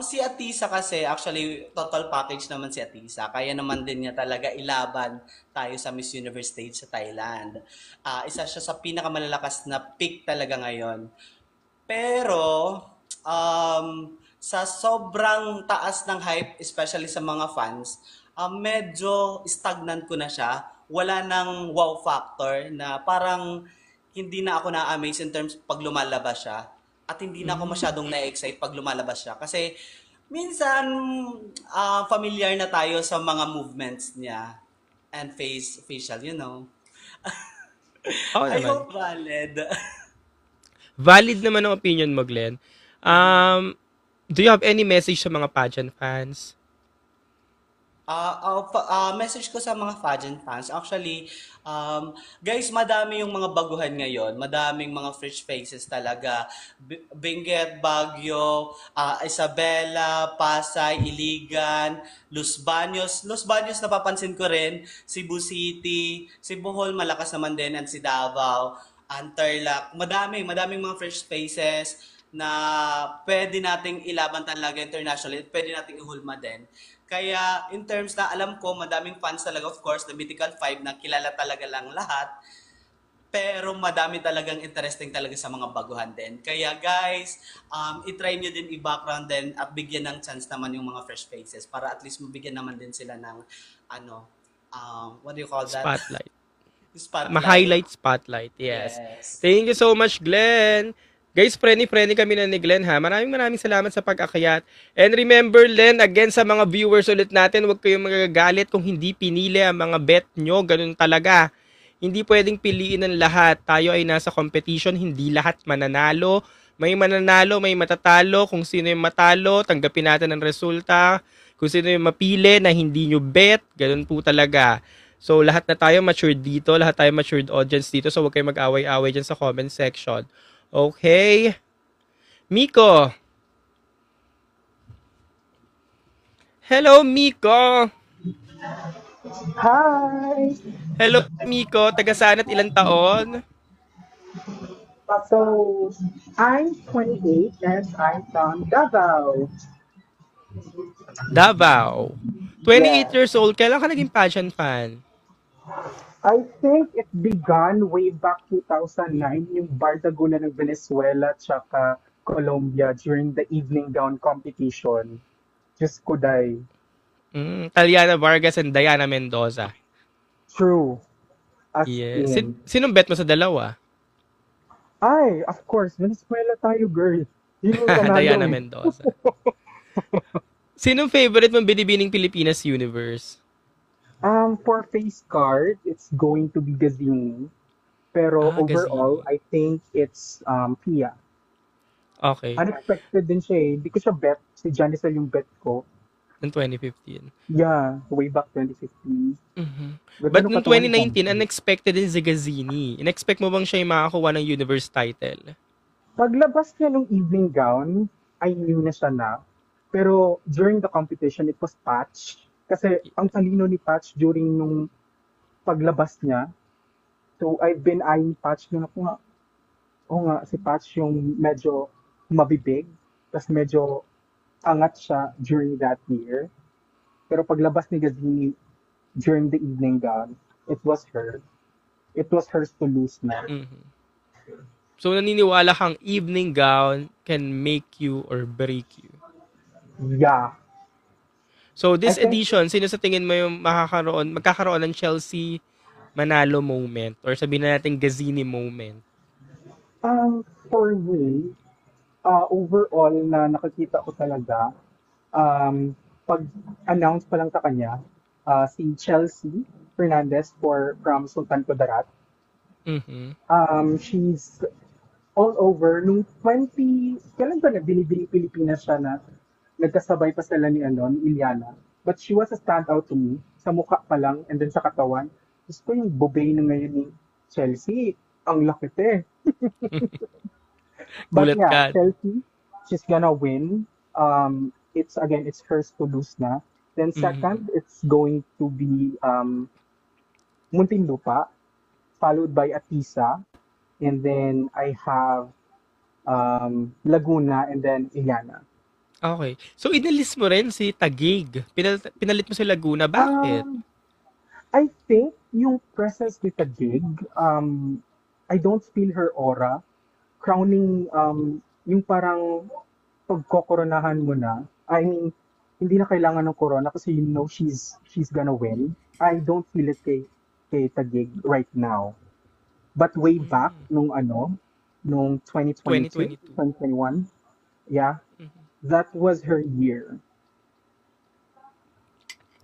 S18: Si Atisa kasi, actually, total package naman si Atisa. Kaya naman din niya talaga ilaban tayo sa Miss Universe stage sa Thailand. Isa siya sa pinakamalalakas na pick talaga ngayon. Pero, sa sobrang taas ng hype, especially sa mga fans, medyo stagnant ko na siya. Wala nang wow factor na parang hindi na ako na-amaze in terms pag lumalabas siya. At hindi na ako masyadong na-excite pag lumalabas siya. Kasi minsan, familiar na tayo sa mga movements niya. And facial, you know. I hope valid.
S1: Valid naman ang opinion mo, Glenn. Do you have any message sa mga pageant fans?
S18: Message ko sa mga pageant fans, actually, guys, madami yung mga baguhan ngayon. Madaming mga fresh faces talaga. Benguet, Baguio, Isabela, Pasay, Iligan, Los Baños. Los Baños napapansin ko rin. Cebu City, si Bohol, malakas naman din, and si Davao, Tarlac. Madaming mga fresh faces na pwede nating ilaban talaga internationally. Pwede nating ihulma din. Kaya in terms na alam ko, madaming fans talaga, of course, the Mythical 5 na kilala talaga lang lahat. Pero madami talagang interesting talaga sa mga baguhan din. Kaya guys, itry nyo din i-background din at bigyan ng chance naman yung mga fresh faces para at least mabigyan naman din sila ng, what do you call that?
S1: Spotlight.
S18: Spotlight.
S1: Spotlight, yes. Thank you so much, Glenn. Guys, friendly kami na ni Glenn ha. Maraming salamat sa pag-akyat. And remember, Len, again sa mga viewers ulit natin, huwag kayong magagalit kung hindi pinili ang mga bet nyo. Ganun talaga. Hindi pwedeng piliin ng lahat. Tayo ay nasa competition, hindi lahat mananalo. May mananalo, may matatalo. Kung sino yung matalo, tanggapin natin ang resulta. Kung sino yung mapili na hindi nyo bet, ganun po talaga. So, lahat na tayo matured dito. Lahat tayo matured audience dito. So, huwag kayong mag-away-away dyan sa comment section. Okay. Miko. Hello, Miko.
S19: Hi.
S1: Hello, Miko. Taga saan at ilang taon?
S19: So, I'm 28 and I'm from Davao.
S1: Davao. 28 years old. Kailan ka naging pageant fan?
S19: I think it began way back 2009, yung Bardaguna ng Venezuela tsaka Colombia during the evening gown competition. Diyos ko, day.
S1: Taliana Vargas and Diana Mendoza.
S19: True.
S1: Yes. Sinong bet mo sa dalawa?
S19: Ay, of course. Venezuela tayo, girl.
S1: Diana Mendoza. Sinong favorite mong binibining Pilipinas Universe?
S19: For face card, it's going to be Gazini. Pero overall, Gazini. I think it's Pia.
S1: Okay.
S19: Unexpected din siya eh. Hindi ko siya bet. Si Janicel yung bet ko.
S1: In 2015.
S19: Yeah, way back 2015.
S1: Mm-hmm. But noong 2019, unexpected din si Gazini. In-expect mo bang siya yung makakuha ng universe title?
S19: Paglabas niya nung evening gown, I knew na siya na. Pero during the competition, it was Patch. Kasi ang talino ni Patch during nung paglabas niya, so I've been eyeing Patch na ako nga, si Patch yung medyo mabibig, tas medyo angat siya during that year. Pero paglabas ni Gazini during the evening gown, it was her. It was hers to lose na.
S1: So, naniniwala kang evening gown can make you or break you?
S19: Yeah.
S1: So, this edition, sino sa tingin mo yung magkakaroon ng Chelsea Manalo moment or sabihin na natin Gazini moment?
S19: For me, overall na nakikita ko talaga, pag-announce pa lang sa kanya, si Chelsea Fernandez from Sultan Kudarat. She's all over. Nung kailan ba na Binibining Pilipinas siya na nagkasabay pa sila ni Iliana. But she was a standout to me. Sa mukha pa lang and then sa katawan. Gusto ko yung bobay na ngayon ni Chelsea. Ang laki te. But yeah, Chelsea, she's gonna win. It's hers to lose na. Then second, it's going to be Muntinlupa, followed by Atisa, and then I have Laguna, and then Iliana.
S1: Okay. So, inalis mo rin si Taguig. Pinalit mo si Laguna. Bakit?
S19: I think yung presence ni Taguig, I don't feel her aura. Crowning, yung parang pagkokoronahan mo na. I mean, hindi na kailangan ng corona kasi you know she's gonna win. I don't feel it kay Taguig right now. But way back nung 2022, 2021, yeah, that was her year.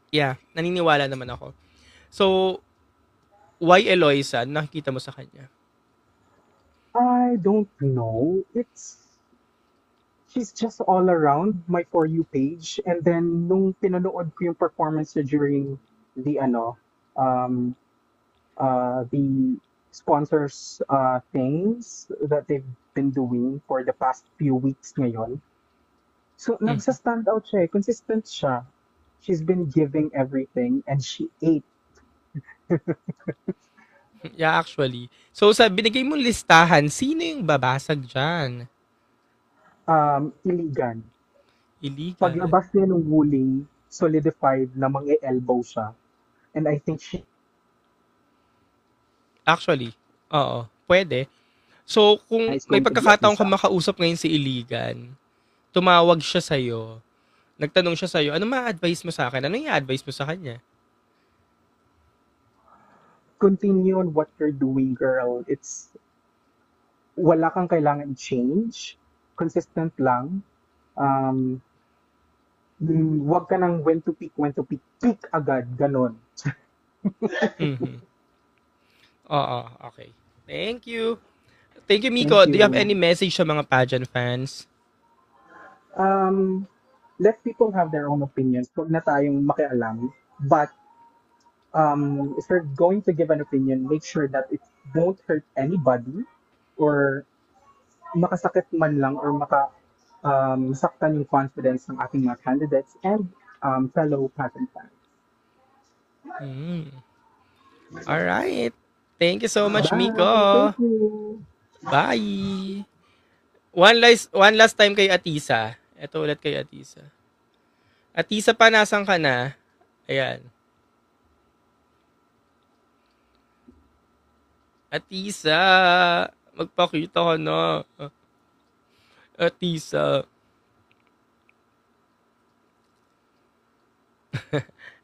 S1: Yeah, naniniwala naman ako. So, why Eloisa? Nakikita mo sa kanya?
S19: I don't know. She's just all around my For You page. And then, nung pinanood ko yung performance niya during the sponsors things that they've been doing for the past few weeks ngayon. So, nagsa-stand out siya. Consistent siya. She's been giving everything and she ate.
S1: Yeah, actually. So, sa binigay mong listahan, sino yung babasag dyan?
S19: Iligan.
S1: Iligan.
S19: Paglabas niya ng Wuling, solidified na mang-elbow siya. And I think
S1: Actually, oo. Pwede. So, kung may pagkakataon ka makausap ngayon si Iligan, tumawag siya sa'yo, nagtanong siya sa'yo, ano ma-advise mo sa akin? Ano i-advise mo sa kanya?
S19: Continue on what you're doing, girl. Wala kang kailangan i-change. Consistent lang. Wag ka nang when to peak, peak agad. Ganon.
S1: Oo, okay. Thank you. Thank you, Miko. Do you have any message sa mga pageant fans?
S19: Let people have their own opinions. Huwag na tayong makialam. But if you're going to give an opinion, make sure that it won't hurt anybody or makasakit man lang or masaktan yung confidence ng ating mga candidates and fellow pageant fans.
S1: All right. Thank you so much,
S19: Bye.
S1: Miko.
S19: Thank you.
S1: Bye. One last time kay Atisa. Ito ulit kay Atisa. Atisa pa, nasan ka na? Ayan. Atisa, magpakita ka na. Atisa.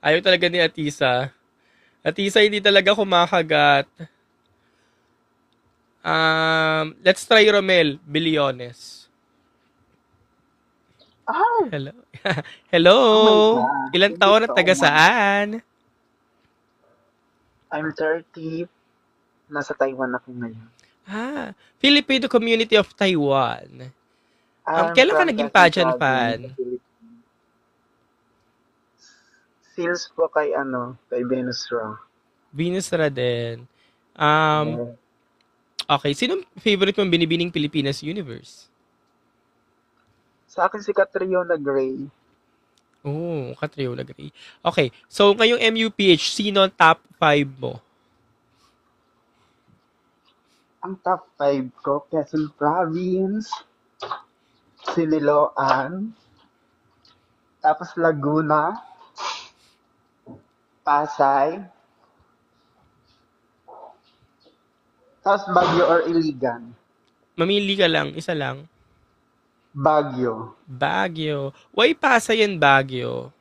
S1: Ayaw talaga ni Atisa. Atisa, hindi talaga kumakagat. Let's try Romel Biliones. Hello. Hello.
S20: Oh
S1: Ilang taon at taga saan?
S20: I'm 30. Nasa Taiwan ako ngayon.
S1: Filipino Community of Taiwan. Kailan ka naging pageant fan?
S20: Since po kay Venus Ra.
S1: Venus Ra din. Okay, sinong favorite mong Binibining Pilipinas Universe?
S20: Sa akin si Catriona Gray.
S1: Oh, Catriona Gray. Okay, so ngayong MUPH, sino ang top 5 mo
S20: Ang top 5 ko, Quezon Province, Siniloan, tapos Laguna, Pasay, tapos Baguio or Iligan.
S1: Mamili ka lang, isa lang.
S20: Baguio.
S1: Baguio. Why Pasay and Baguio?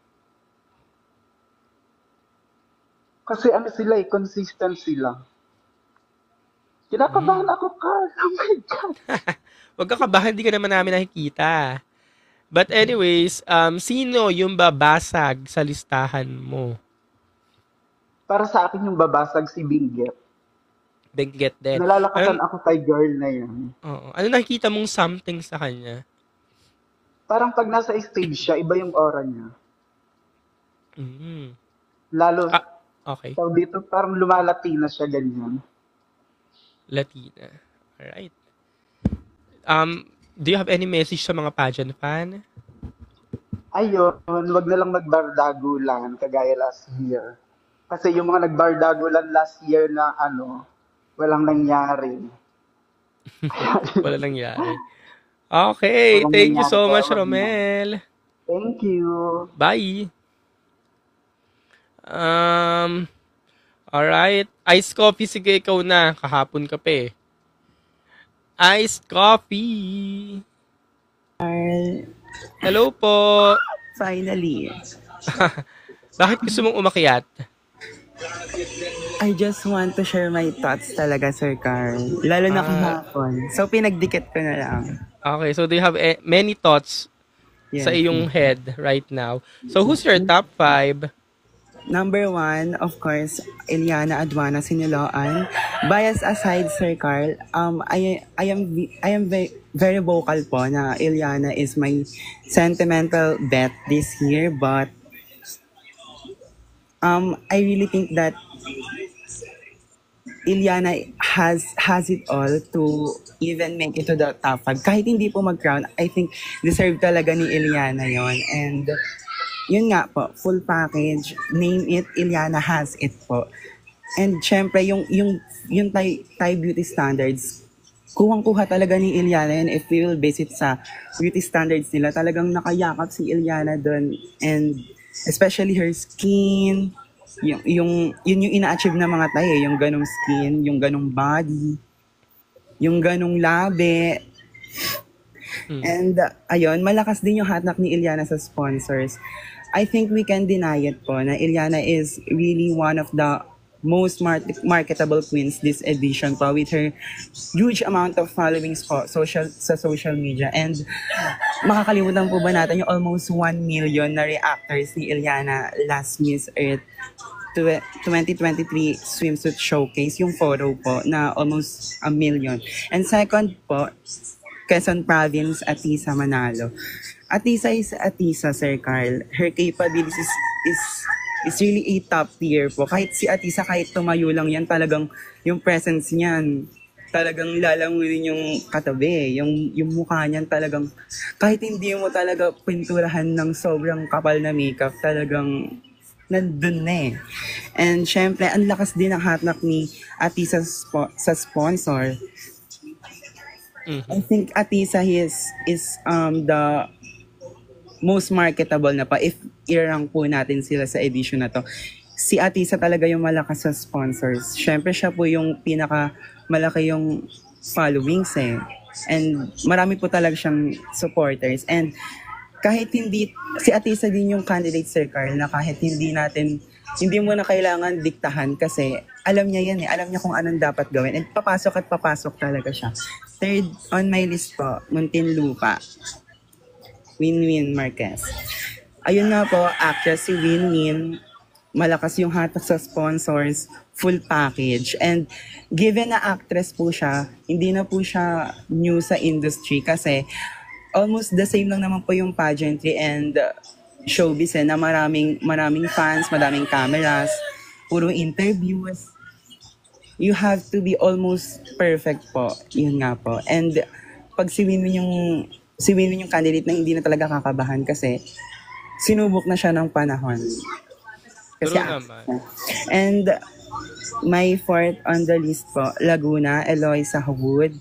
S20: Kasi ano sila consistent sila. Kinakabahan ako, Carl. Oh my God.
S1: Huwag ka kabahan, hindi ka naman namin nakikita. But anyways, sino yung babasag sa listahan mo?
S20: Para sa akin yung babasag si Benguet.
S1: Benguet din.
S20: Nalalakasan ako kay girl na yun.
S1: Oo. Ano nakikita mong something sa kanya?
S20: Parang pag nasa stage siya, iba yung aura niya.
S1: Mm.
S20: Lalo,
S1: okay.
S20: So dito parang lumalatina siya ganyan.
S1: Latina. Alright. Do you have any message sa mga pageant fan?
S20: Ayun, wag na lang magbardagulan kagaya last year. Kasi yung mga nagbardagulan last year na walang nangyari.
S1: Walang nangyari. Okay, thank you so much, Romel.
S20: Thank you.
S1: Bye. Alright. Iced coffee, sige, ikaw na. Kahapon ka pa eh. Iced coffee. Hello po.
S21: Finally.
S1: Bakit gusto mong umakyat?
S21: I just want to share my thoughts talaga, Sir Carl. Lalo na kahapon. So, pinagdikit ko na lang.
S1: Okay, so do you have many thoughts sa iyong head right now? So, who's your top 5?
S21: Number 1, of course, Eliana Aduana Siniloan. Bias aside, Sir Carl, I am very vocal po na Eliana is my sentimental bet this year, but I really think that Eliana has it all to even make it to the top 5. Kahit hindi po mag-crown, I think deserve talaga ni Eliana yon. And yun nga po, full package, name it, Eliana has it po. And syempre, yung Thai beauty standards, kuhang-kuha talaga ni Eliana yun. If we will base it sa beauty standards nila, talagang nakayakap si Eliana doon. And especially her skin, yun yung ina-achieve ng mga Thai, yung ganong skin, yung ganong body, yung ganong labi. And ayun, malakas din yung hatak ni Eliana sa sponsors. I think we can deny it po na Eliana is really one of the most marketable queens this edition po with her huge amount of followings po sa social media. And makakalimutan po ba natin yung almost 1 million na reactors ni Eliana last Miss Earth 2023 swimsuit showcase, yung photo po na almost 1 million. And second po, Quezon Province, Atisa Manalo. Atisa is Atisa, Sir Carl. Her capabilities is really a top tier po. Kahit si Atisa, kahit tumayo lang yan, talagang yung presence niyan, talagang lalangunin yung katabi. Yung mukha niyan talagang, kahit hindi mo talaga pinturahan ng sobrang kapal na makeup, talagang nandun na eh. And syempre, ang lakas din ng hatak ni Atisa sa sponsor. I think Atisa is the most marketable na pa if i-rank po natin sila sa edition na to. Si Atisa talaga yung malakas sa sponsors. Syempre siya po yung malaki yung followings eh. And marami po talaga siyang supporters. And kahit hindi, si Atisa din yung candidate, Sir Carl, na kahit hindi mo na kailangan diktahan kasi alam niya yan eh. Alam niya kung anong dapat gawin. And papasok talaga siya. Third on my list po, Muntinlupa. Winwin Marquez. Ayun nga po, actress si Winwin, malakas yung hatak sa sponsors, full package. And given na actress po siya, hindi na po siya new sa industry kasi almost the same lang naman po yung pageantry and showbiz na maraming fans, madaming cameras, puro interviews. You have to be almost perfect po. Yun nga po. And pag si Winwin yung candidate na hindi na talaga kakabahan kasi sinubok na siya ng panahon. Kasi naman. And My fourth on the list po, Laguna, Eloisa Wood.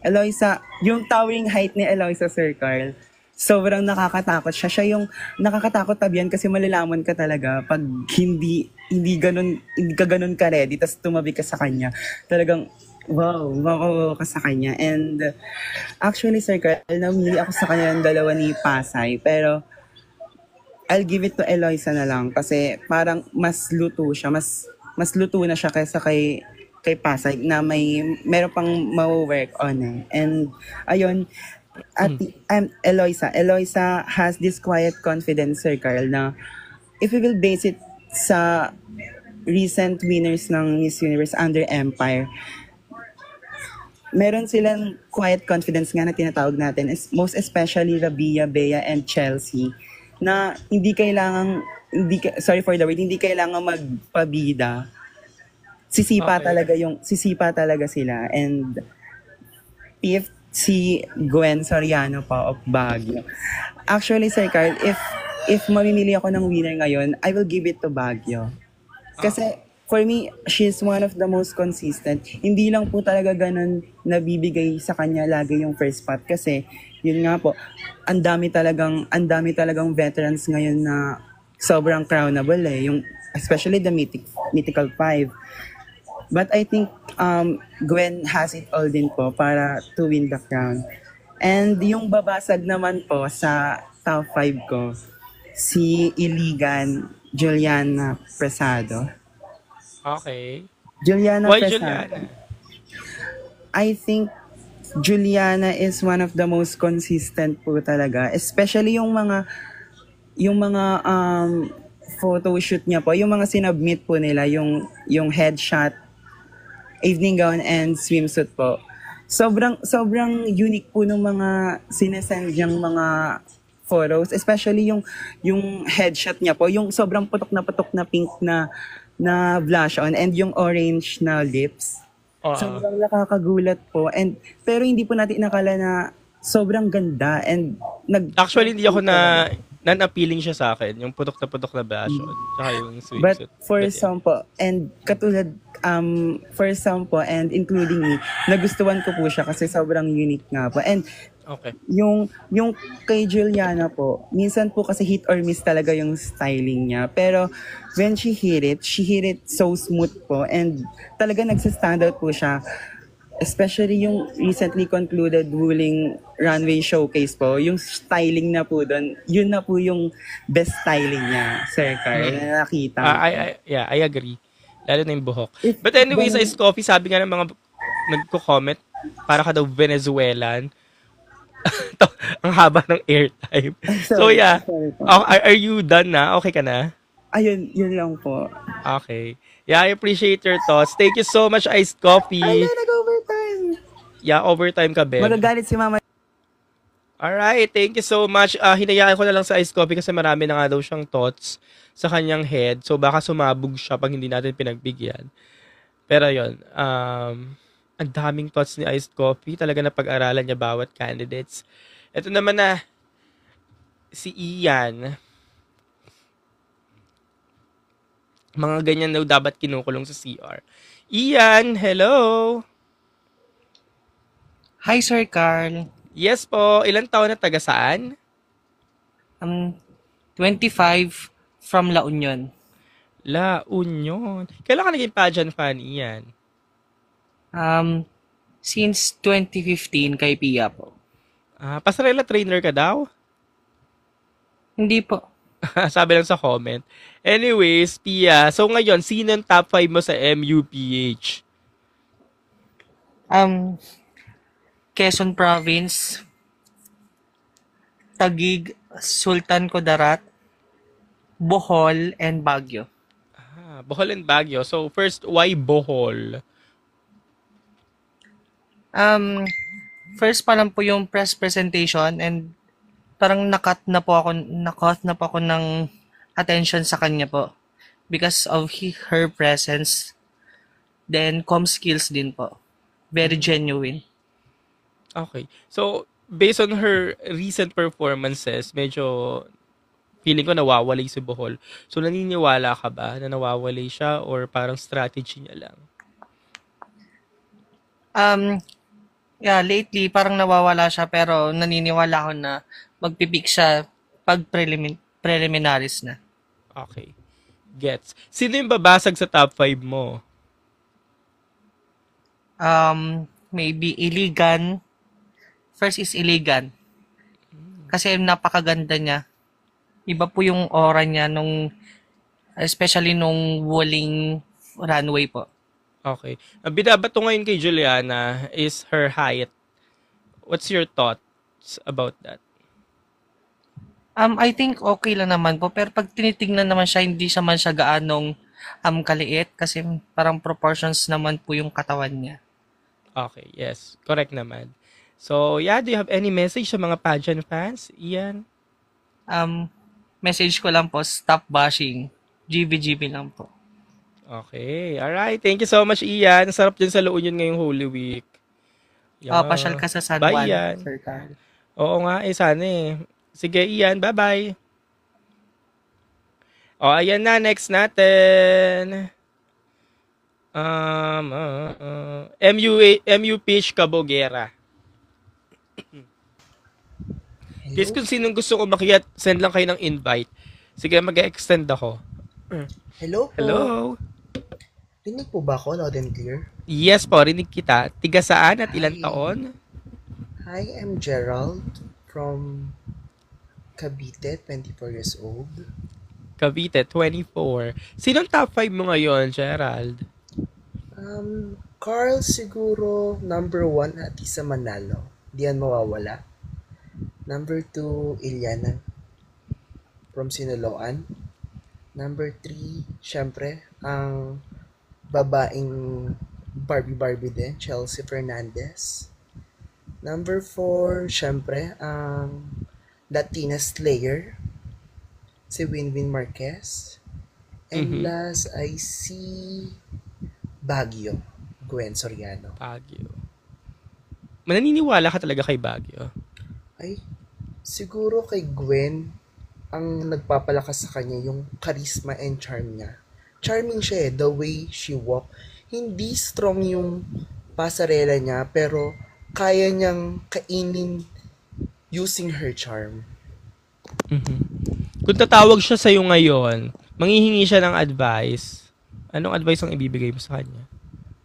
S21: Eloisa, yung towering height ni Eloisa, Sir Carl, sobrang nakakatakot siya. Siya yung nakakatakot tabihan kasi malalaman ka talaga pag hindi ka ganun ka ready, tapos tumabi ka sa kanya. Talagang, wow ka sa kanya. And actually, Sir Carl, namili ako sa kanya ng dalawa ni Pasay, pero I'll give it to Eloisa na lang kasi parang mas luto siya, mas luto na siya kaysa kay Pasay na meron pang ma-work on eh. And ayun, Eloisa has this quiet confidence, Sir Carl, na if we will base it sa recent winners ng Miss Universe under Empire, meron silang quiet confidence nga na tinatawag natin, most especially Rabia, Bea, and Chelsea, na hindi kailangan magpabida. Sisipa talaga sila. And fifth, si Gwen Soriano pa of Baguio. Actually, Sir Carl, if mamimili ako ng winner ngayon, I will give it to Baguio. Kasi for me, she's one of the most consistent. Hindi lang po talaga ganun nabibigay sa kanya lagi yung first spot kasi yun nga po, ang dami talagang veterans ngayon na sobrang crownable eh, yung especially the Mythical 5. But I think Gwen has it all din po para to win the crown. And yung babasag naman po sa top 5 ko, si Iligan Juliana Presado.
S1: Okay.
S21: Why Juliana? I think Juliana is one of the most consistent po talaga. Especially yung mga photo shoot niya po, yung mga sinubmit po nila, yung headshot, evening gown, and swimsuit po. Sobrang unique po ng mga sinesend niyang mga photos. Especially yung headshot niya po, yung sobrang putok na pink na blush on and yung orange na lips. Sobrang nakakagulat po. Pero hindi po natin inakala na sobrang ganda.
S1: Actually, hindi ako non-appealing siya sa akin. Yung putok na blush on. Tsaka yung swimsuit.
S21: But for some po, and katulad, for some po, and including me, nagustuhan ko po siya kasi sobrang unique nga po. And
S1: okay.
S21: Yung kay Juliana po, minsan po kasi hit or miss talaga yung styling niya. Pero when she hit it so smooth po. And talaga nagsistand out po siya. Especially yung recently concluded Wuling Runway Showcase po. Yung styling na po doon, yun na po yung best styling niya, Sir Carl, na nakita.
S1: I agree. Lalo na yung buhok. But anyways, Ice Coffee, sabi nga ng mga nagko-comment, para ka daw Venezuelan. Ang haba ng airtime. So yeah, are you done na? Okay ka na?
S21: Ayun, yun lang po.
S1: Okay. Yeah, I appreciate your thoughts. Thank you so much, Iced Coffee.
S21: Ay, nag-overtime.
S1: Yeah, overtime ka, Ben.
S21: Magagalit si Mama.
S1: Alright, thank you so much. Hinayaan ko na lang sa Iced Coffee kasi marami na nga daw siyang thoughts sa kanyang head. So baka sumabog siya pag hindi natin pinagbigyan. Pero yun, ang daming thoughts ni Iced Coffee. Talaga na pag-aralan niya bawat candidates. Ito naman na si Ian. Mga ganyan daw dapat kinukulong sa CR. Ian, hello!
S2: Hi, Sir Carl.
S1: Yes po. Ilang taon na taga saan?
S2: 25 from La Union.
S1: La Union. Kailan ka naging pageant fan, Ian?
S2: Since 2015 kay Pia po.
S1: Pasarela trainer ka daw?
S2: Hindi po.
S1: Sabi lang sa comment. Anyways, Pia, so ngayon, sino ang top 5 mo sa MUPH?
S2: Quezon Province, Taguig, Sultan Kudarat, Bohol, and Baguio.
S1: Bohol and Baguio. So first, why Bohol?
S2: First pa lang po yung press presentation and parang nakat na po ako ng attention sa kanya po because of her presence. Then com skills din po. Very genuine.
S1: Okay. So based on her recent performances, medyo feeling ko nawawalay si Bohol. So, naniniwala ka ba na nawawalay siya or parang strategy niya lang?
S2: Yeah, lately parang nawawala siya pero naniniwala ako na magpipik siya pag preliminaries na.
S1: Okay. Gets. Sino yung babasag sa top 5 mo?
S2: Maybe Iligan. First is Iligan. Kasi napakaganda niya. Iba po yung aura niya especially nung Wuling runway po.
S1: Okay. Ang binabato ngayon kay Juliana is her height. What's your thoughts about that?
S2: I think okay lang naman po. Pero pag tinitingnan naman siya, hindi man siya gaanong kaliit. Kasi parang proportions naman po yung katawan niya.
S1: Okay, yes. Correct naman. So, yeah, do you have any message sa mga pageant fans, Ian?
S2: Message ko lang po, stop bashing. GBGB lang po.
S1: Okay, alright. Thank you so much, Ian. Sarap din sa La Union ngayong Holy Week. Yeah.
S2: Pasyal ka sa San
S1: Bye,
S2: Juan,
S1: Ian.
S2: Sir Carl.
S1: Oo nga, sana eh. Sige, Ian, bye-bye. Ayan na, next natin. MU Pitch Cabogera. Guys, kung sinong gusto ko makiat, send lang kayo ng invite. Sige, mag-extend ako.
S4: Hello po.
S1: Hello.
S4: Rinig po ba ako, loud and clear?
S1: Yes po, rinig kita. Tiga saan at ilang taon?
S4: Hi, I'm Gerald from Cavite, 24 years old.
S1: Cavite, 24. Sinong top 5 mo ngayon, Gerald?
S4: Carl siguro number 1 at isa Manalo. Di yan mawawala. Number 2, Iliana from Sinaloan. Number 3, syempre, ang babaeng Barbie din, Chelsea Fernandez. Number 4, syempre, ang Latina Slayer, si Winwin Marquez. And last, I see Baguio, Gwen Soriano.
S1: Baguio. Mananiniwala ka talaga kay Baguio?
S4: Ay, siguro kay Gwen, ang nagpapalakas sa kanya yung charisma and charm niya. Charming siya the way she walk. Hindi strong yung pasarela niya, pero kaya niyang kainin using her charm.
S1: Kung tatawag siya sa'yo ngayon, manghihingi siya ng advice, anong advice ang ibibigay mo sa kanya?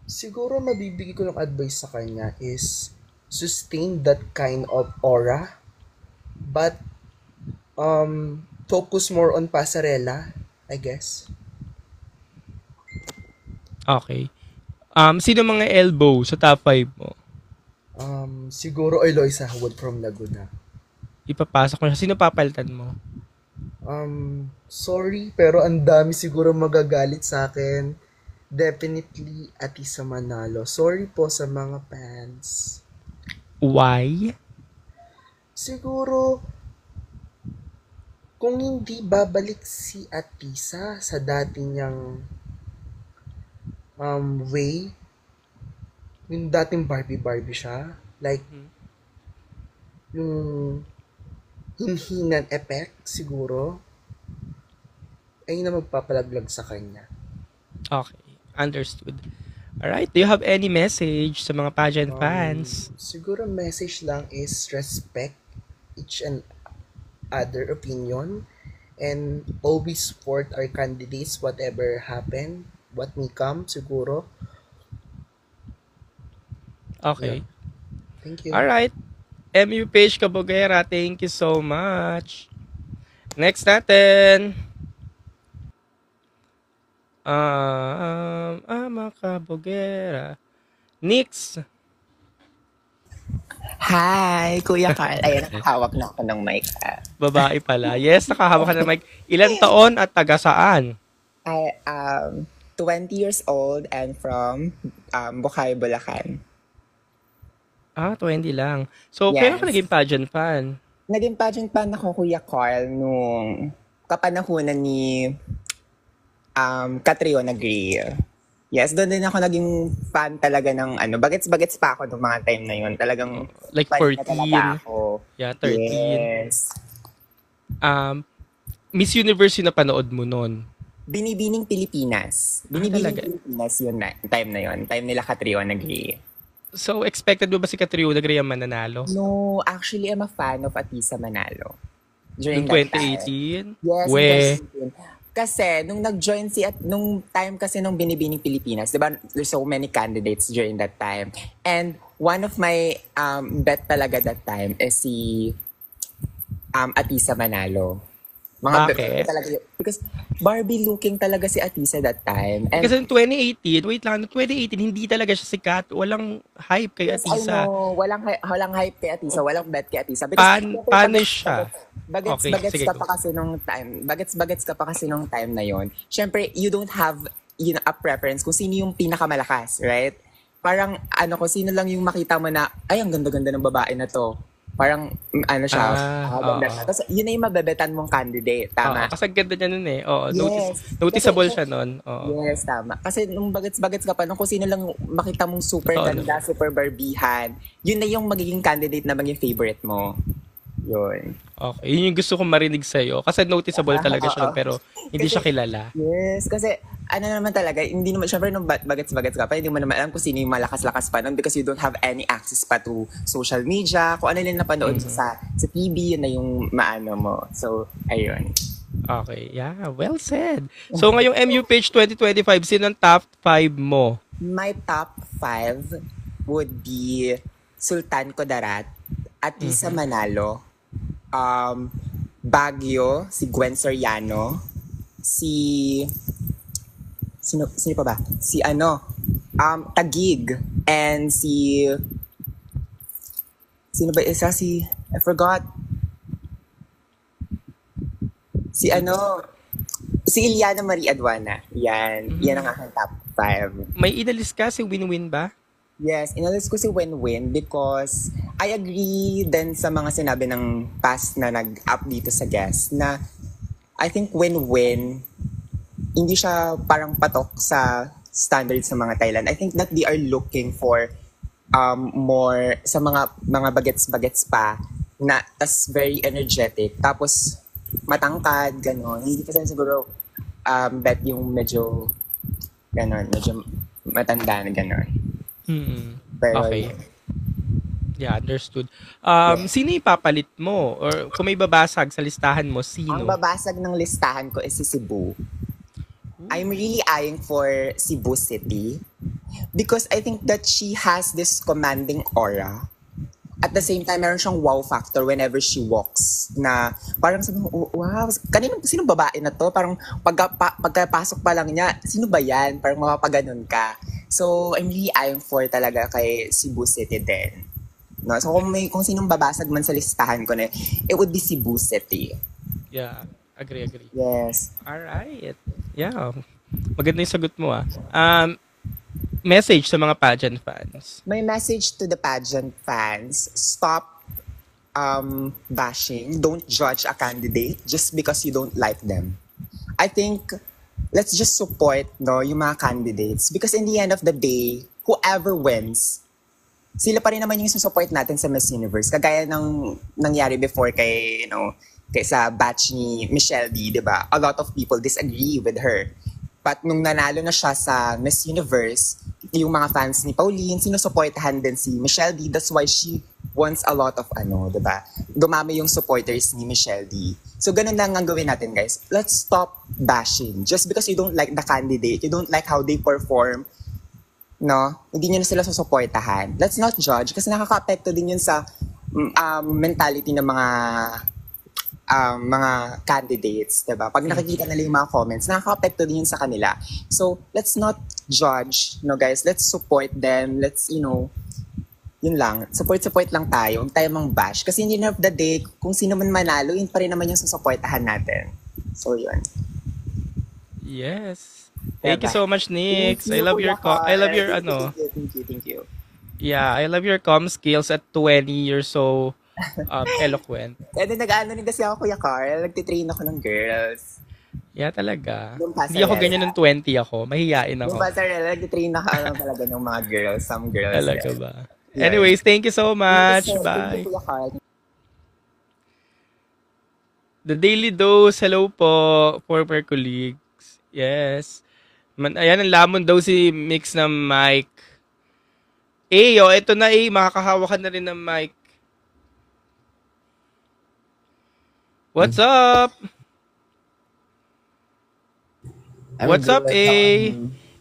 S4: Siguro mabibigay ko ng advice sa kanya is sustain that kind of aura, but focus more on pasarela, I guess.
S1: Okay. Sino mga elbow sa top 5 mo?
S4: Siguro Eloisa Hawad from Laguna.
S1: Ipapasok mo siya. Sino papalitan mo?
S4: Sorry, pero ang dami siguro magagalit sa akin. Definitely Atisa Manalo. Sorry po sa mga fans.
S1: Why?
S4: Siguro, kung hindi babalik si Atisa sa dati niyang way, yung dating Barbie siya, like, yung hinhinan effect, siguro, ay na magpapalaglag sa kanya.
S1: Okay, understood. Alright, do you have any message sa mga pageant fans?
S4: Siguro message lang is respect each and other opinion and always support our candidates whatever happen, what may come, siguro.
S1: Okay.
S4: Yeah. Thank you.
S1: Alright. MU Page Cabogera, thank you so much. Next natin. Ama Cabogera. Nix.
S21: Hi, Kuya Carl. Ayun, nakahawak na ako ng mic.
S1: Babae pala. Yes, nakahawak ka ng mic. Ilan taon at taga saan?
S21: I am 20 years old and from Bukay, Bulacan.
S1: 20 lang. So,
S21: Yes.
S1: kailan ka naging pageant fan?
S21: Naging pageant fan ako, Kuya Carl, nung kapanahunan ni Catriona Gray. Yes, doon din ako naging fan talaga ng bagets-bagets pa ako nung mga time na yun. Talagang
S1: Like
S21: fan na
S1: 14.
S21: talaga ako.
S1: Yeah, 13.
S21: Yes.
S1: Miss Universe yung napanood mo nun?
S3: Binibining Pilipinas. Binibining Pilipinas yun na, time na yun. Time nila Katrio nag-Rhea.
S1: So, expected mo ba si Katrio nag-Rhea mananalo?
S3: No, actually, I'm a fan of Atisa Manalo. During
S1: Noong
S3: that
S1: 2018?
S3: time. Yes, 2018. Kasi, nung nag-join nung time kasi nung Binibining Pilipinas, di ba, there's so many candidates during that time. And one of my bet talaga that time is si Atisa Manalo.
S1: Bakit?
S3: Talaga yun. Because Barbie looking talaga si Atisa that time. And
S1: kasi in 2018, wait lang, 2018, hindi talaga siya sikat. Walang hype kay Atisa.
S3: I know, walang hype kay Atisa, walang bet kay Atisa. Because
S1: Punish siya.
S3: Bagets
S1: sige,
S3: ka pa kasi nung time. Bagets ka pa kasi nung time na yon. Syempre, you don't have a preference kung sino yung pinakamalakas, right? Parang kung sino lang yung makita mo na, ay, ang ganda-ganda ng babae na to. Parang, siya, ganda na. Tapos, yun na yung mabebetan mong candidate. Tama?
S1: Kasi ganda niya nun eh. Oo,
S3: Yes.
S1: noticeable siya nun. Oo.
S3: Yes, tama. Kasi nung bagets ka pa, nung kung sino lang makita mong super ganda, super barbihan, yun na yung magiging candidate na maging favorite mo. Yun.
S1: Okay, yun yung gusto kong marinig sa'yo. Kasi noticeable talaga siya, pero hindi siya kilala.
S3: Yes, kasi naman talaga, hindi naman, syempre nung bagets ka pa, hindi mo naman alam kung sino yung malakas-lakas pa nun because you don't have any access pa to social media. Kung ano lang napanood sa TV, yun na yung maano mo. So, ayun.
S1: Okay, yeah, well said. So, ngayong MU Page 2025, sino ang top 5 mo?
S3: My top 5 would be Sultan Kudarat, Atisa Manalo, Baguio, si Gwen Soriano, sino pa ba? Si Taguig, and sino ba isa? I forgot. Si Iliana Marie Aduana. Yan ang aking top 5.
S1: May inalis ka si Win-Win ba?
S3: Yes, inalis ko si Win-Win because I agree din sa mga sinabi ng past na nag-up dito sa guest na I think Win-Win, hindi siya parang patok sa standards ng mga Thailand. I think that they are looking for more sa mga bagets pa na tas very energetic. Tapos matangkad, gano'n. Hindi pa sila siguro bet yung medyo gano'n, medyo matanda na gano'n. Pero,
S1: okay. Yeah, understood. Sino ipapalit mo? Or kung may babasag sa listahan mo, sino?
S3: Ang babasag ng listahan ko is si Cebu. I'm really eyeing for Cebu City because I think that she has this commanding aura. At the same time, meron siyang wow factor whenever she walks. Na parang sabi mo, wow, sinong babae na to? Parang pagkapasok pa lang niya, sino ba yan? Parang mapapaganon ka. So, I'm really eyeing for talaga kay Cebu City din. No? So, kung sinong babasag man sa listahan ko na, it would be Cebu City.
S1: Yeah, agree.
S3: Yes.
S1: Alright. Yeah, maganda yung sagot mo message sa mga pageant fans.
S3: My message to the pageant fans, stop bashing. Don't judge a candidate just because you don't like them. I think let's just support yung mga candidates because in the end of the day, whoever wins, sila pa rin naman yung support natin sa Miss Universe. Kagaya ng nangyari before kay sa batch ni Michelle D, di ba? A lot of people disagree with her. But nung nanalo na siya sa Miss Universe, yung mga fans ni Pauline, sinusuportahan din si Michelle D. That's why she wants a lot of di ba? Dumami yung supporters ni Michelle D. So ganun lang ang gawin natin, guys. Let's stop bashing. Just because you don't like the candidate, you don't like how they perform, hindi nyo na sila susuportahan. Let's not judge kasi nakaka-apekto din yun sa mentality ng mga candidates, diba? Pag nakikita nila yung mga comments, nakaka-apekto din yun sa kanila. So, let's not judge, guys. Let's support them. Let's, yun lang. Support lang tayo. Huwag tayo mang bash. Kasi in the end of the day, kung sino man manalo, yun pa rin naman yung susuportahan natin. So, yun.
S1: Yes. Thank you so much, Nix. I love your
S3: Thank you.
S1: Yeah, I love your comm skills at 20. You're so eloquent.
S3: And then nag-ano rin kasi ako, Kuya Carl. Nagtitrain ako ng girls.
S1: Yeah, talaga. Hindi ako ganyan ng 20 ako. Mahihain ako.
S3: Yung pasarela, nagtitrain ako talaga ng mga girls. Some girls.
S1: Talaga ba? Yeah. Anyways, thank you so much. Bye.
S3: Thank you, Kuya Carl.
S1: The Daily Dose, hello po, former colleagues. Yes. Ayan, ang lamon daw si Mix ng mic. Ito na makakahawa ka na rin ng mic. What's up? What's up,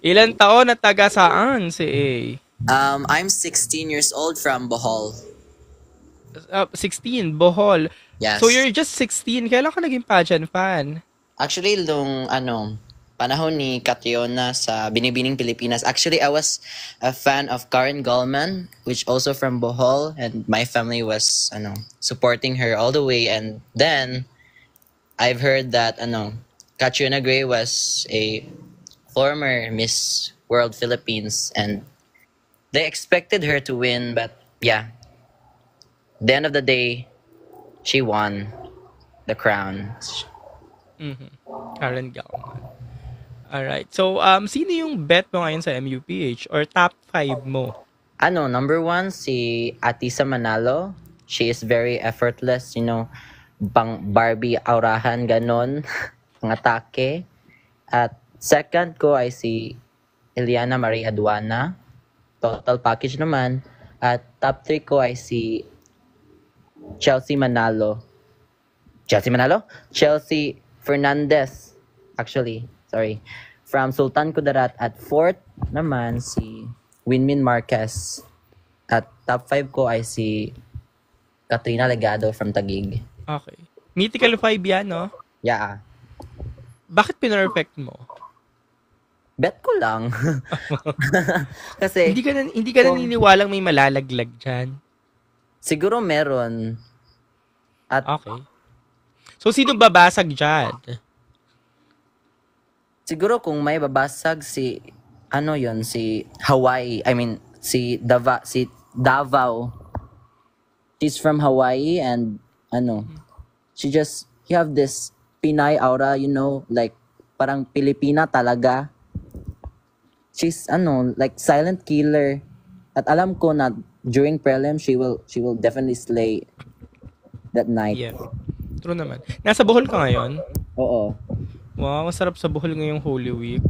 S1: Ilan taon at taga saan si A?
S5: I'm 16 years old from Bohol.
S1: 16, Bohol.
S5: Yes.
S1: So you're just 16. Kailan ka naging pageant fan?
S5: Actually, nung panahon ni Catriona sa Binibining Pilipinas. Actually, I was a fan of Karen Gallman, which also from Bohol, and my family was supporting her all the way. And then I've heard that Catriona Gray was a former Miss World Philippines, and they expected her to win, but yeah, the end of the day, she won the crown.
S1: Karen Gallman. Alright. So, sino yung bet mo ngayon sa MUPH? Or top 5 mo?
S5: Number 1, si Atisa Manalo. She is very effortless, pang Barbie aurahan, ganon, ang atake. At second ko ay si Eliana Marie Aduana. Total package naman. At top 3 ko ay si Chelsea Manalo. Chelsea Fernandez. Actually, sorry. From Sultan Kudarat. At fourth naman si Winmin Marquez. At top 5 ko ay si Katrina Legado from Taguig.
S1: Okay. Mythical 5 yan, no?
S5: Yeah.
S1: Bakit pinerfect mo?
S5: Bet ko lang. Kasi
S1: hindi ka naniniwalang may malalaglag dyan.
S5: Siguro meron. At
S1: okay. So, sino babasag dyan?
S5: Siguro kung may babasag si Hawaii. I mean, si Davao. She's from Hawaii and she have this Pinay aura, like parang Pilipina talaga. She's like silent killer. At alam ko na during prelim she will definitely slay that night.
S1: Yeah. True naman. Nasa Bohol ka ngayon?
S5: Oo.
S1: Wow, masarap sa Bohol ngayong Holy Week.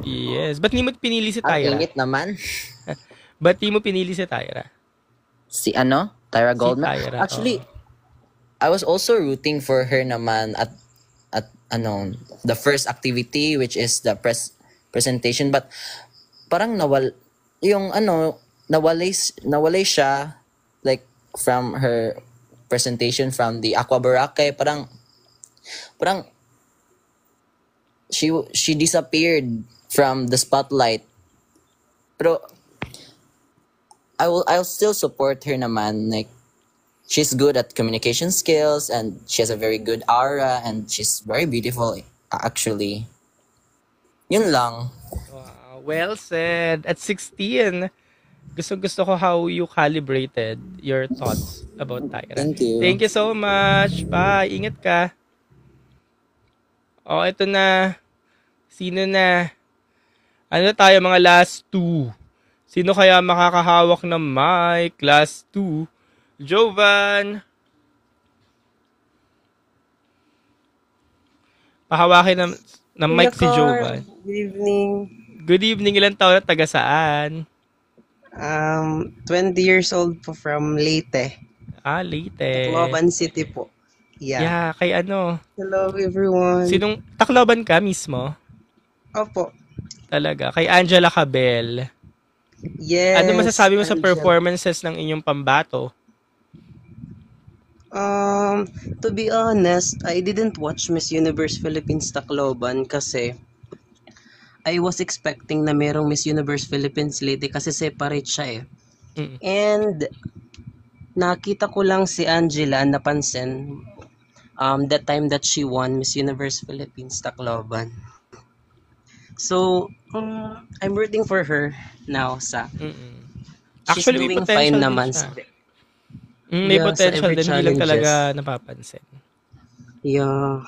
S1: Yes. Ba't di mo pinili si Tyra?
S5: Ang init naman.
S1: Ba't di mo pinili si Tyra?
S5: Si Tyra Goldman?
S1: Si Tyra,
S5: actually, I was also rooting for her naman at the first activity, which is the presentation, but parang nawalay siya, like from her presentation from the Aqua Boracay. Parang she disappeared from the spotlight. Pero I'll still support her naman. Like, she's good at communication skills and she has a very good aura and she's very beautiful actually. Yun lang.
S1: Wow, well said. At 16, gusto ko how you calibrated your thoughts about Tyra.
S5: Thank you.
S1: Thank you so much. Bye. Ingat ka. Ito na. Sino na? Ano tayo mga last 2? Sino kaya makakahawak ng mic? Last 2. Jovan. Pahawakin ng mic si Jovan.
S22: Good evening.
S1: Good evening. Ilan taon at taga saan?
S22: 20 years old po from Leyte.
S1: Leyte.
S22: Tacloban City po.
S1: Yeah, kay ano?
S22: Hello everyone.
S1: Sinong Tacloban ka mismo?
S22: Opo.
S1: Talaga. Kay Angela Cabel.
S22: Yes.
S1: Ano masasabi mo sa performances ng inyong pambato?
S22: To be honest, I didn't watch Miss Universe Philippines Tacloban kasi I was expecting na merong Miss Universe Philippines Leyte kasi separate siya eh. And nakita ko lang si Angela, napansin that time that she won Miss Universe Philippines Tacloban. So, I'm rooting for her now sa she's
S1: actually
S22: doing fine naman.
S1: May potential din, hindi lang talaga napapansin.
S22: Yeah.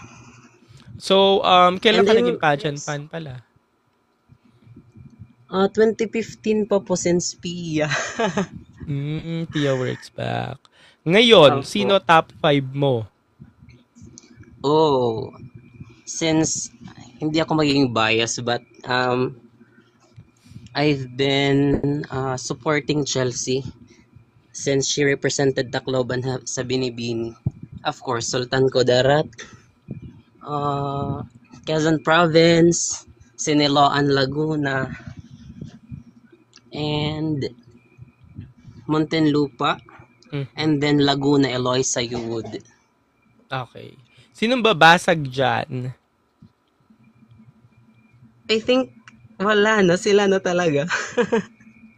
S1: So, kailan ka naging pageant fan pala?
S22: 2015 pa po since Pia.
S1: Pia works back. Ngayon, sino top 5 mo?
S22: Oh, since hindi ako magiging biased, but I've been supporting Chelsea since she represented Tacloban sa Binibini. Of course, Sultan Kudarat, Quezon Province, Siniloan, Laguna, and Muntinlupa, and then Laguna, Eloisa, Youwood.
S1: Okay. Sinong babasag dyan?
S22: I think wala na, sila na talaga.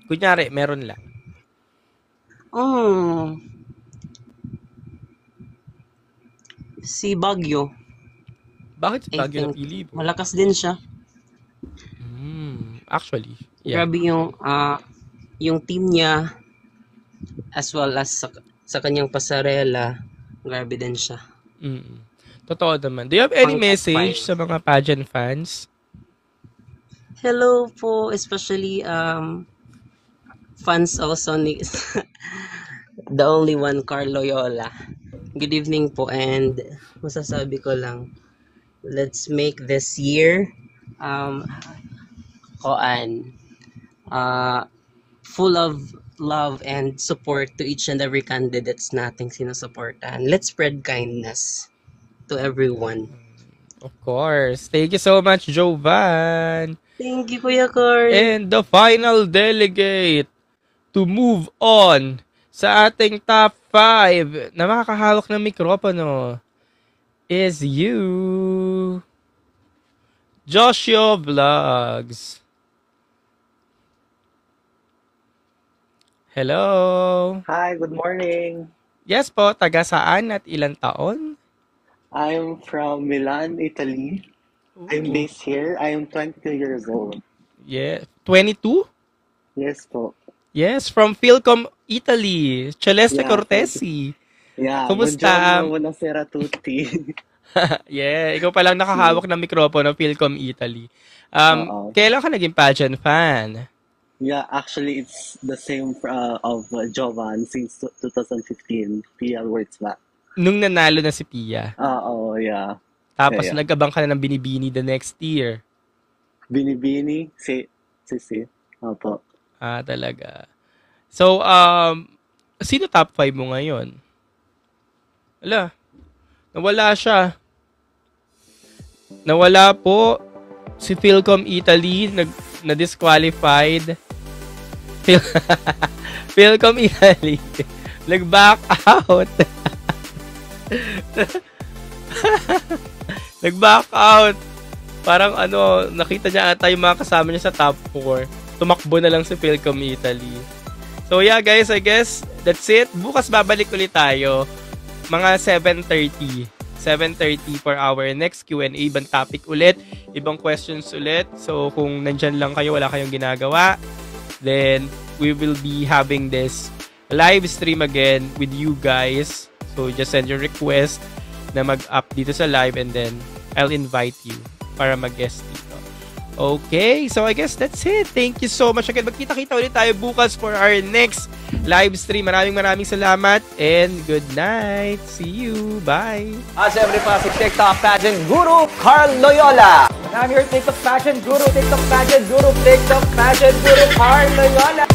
S1: Kunyari, meron lang.
S22: Si Baguio.
S1: Bakit si Baguio napili mo?
S22: Malakas din siya.
S1: Actually, yeah.
S22: Grabe yung team niya as well as sa kanyang pasarela. Grabe din siya.
S1: Totoo naman. Do you have any message sa mga pageant fans?
S22: Hello po, especially fans also ni the only one, Carl Loyola. Good evening po, and masasabi ko lang, let's make this year full of love and support to each and every candidates nating sinusuportahan. Let's spread kindness to everyone.
S1: Of course. Thank you so much, Jovan.
S22: Thank you, Kuya Carl.
S1: And the final delegate to move on sa ating top 5 na makakahawak ng mikropono is you, Joshua Vlogs. Hello.
S6: Hi, good morning.
S1: Yes po, taga saan at ilang taon?
S6: I'm from Milan, Italy. I'm based here. I am 22 years old.
S1: Yeah, 22?
S6: Yes po.
S1: Yes, from Philcom, Italy. Celeste
S6: Yeah,
S1: Cortesi.
S6: Yeah,
S1: Kumusta?
S6: buonasera tutti.
S1: Yeah, ikaw palang nakahawak ng mikropono, Philcom, Italy. Kailan ka naging pageant fan?
S6: Yeah, actually, it's the same of Jovan since 2015. Pia works back.
S1: Nung nanalo na si Pia.
S6: Oo, yeah.
S1: Tapos
S6: Yeah.
S1: nagkabang ka na ng Binibini the next year.
S6: Binibini, si. Opo.
S1: Talaga. So, sino top 5 mo ngayon? Nawala siya. Nawala po si Philcom Italy, na-disqualified. Philcom Italy, nag-back out. Nag-back out. Parang nakita niya ata yung mga kasama niya sa top 4. Tumakbo na lang si Philcom Italy. So yeah guys, I guess that's it. Bukas babalik ulit tayo. Mga 7:30 for our next Q&A. Ibang topic ulit. Ibang questions ulit. So kung nandyan lang kayo, wala kayong ginagawa, then we will be having this live stream again with you guys. So just send your request na mag-up dito sa live and then I'll invite you para mag-guest dito. Okay, so I guess that's it. Thank you so much again. Magkita-kita ulit tayo bukas for our next live stream. Maraming salamat and good night. See you. Bye.
S7: Siyempre pa si TikTok Pageant Guru Carl Loyola. I'm your TikTok Pageant Guru, TikTok Pageant Guru, TikTok Pageant Guru Carl Loyola.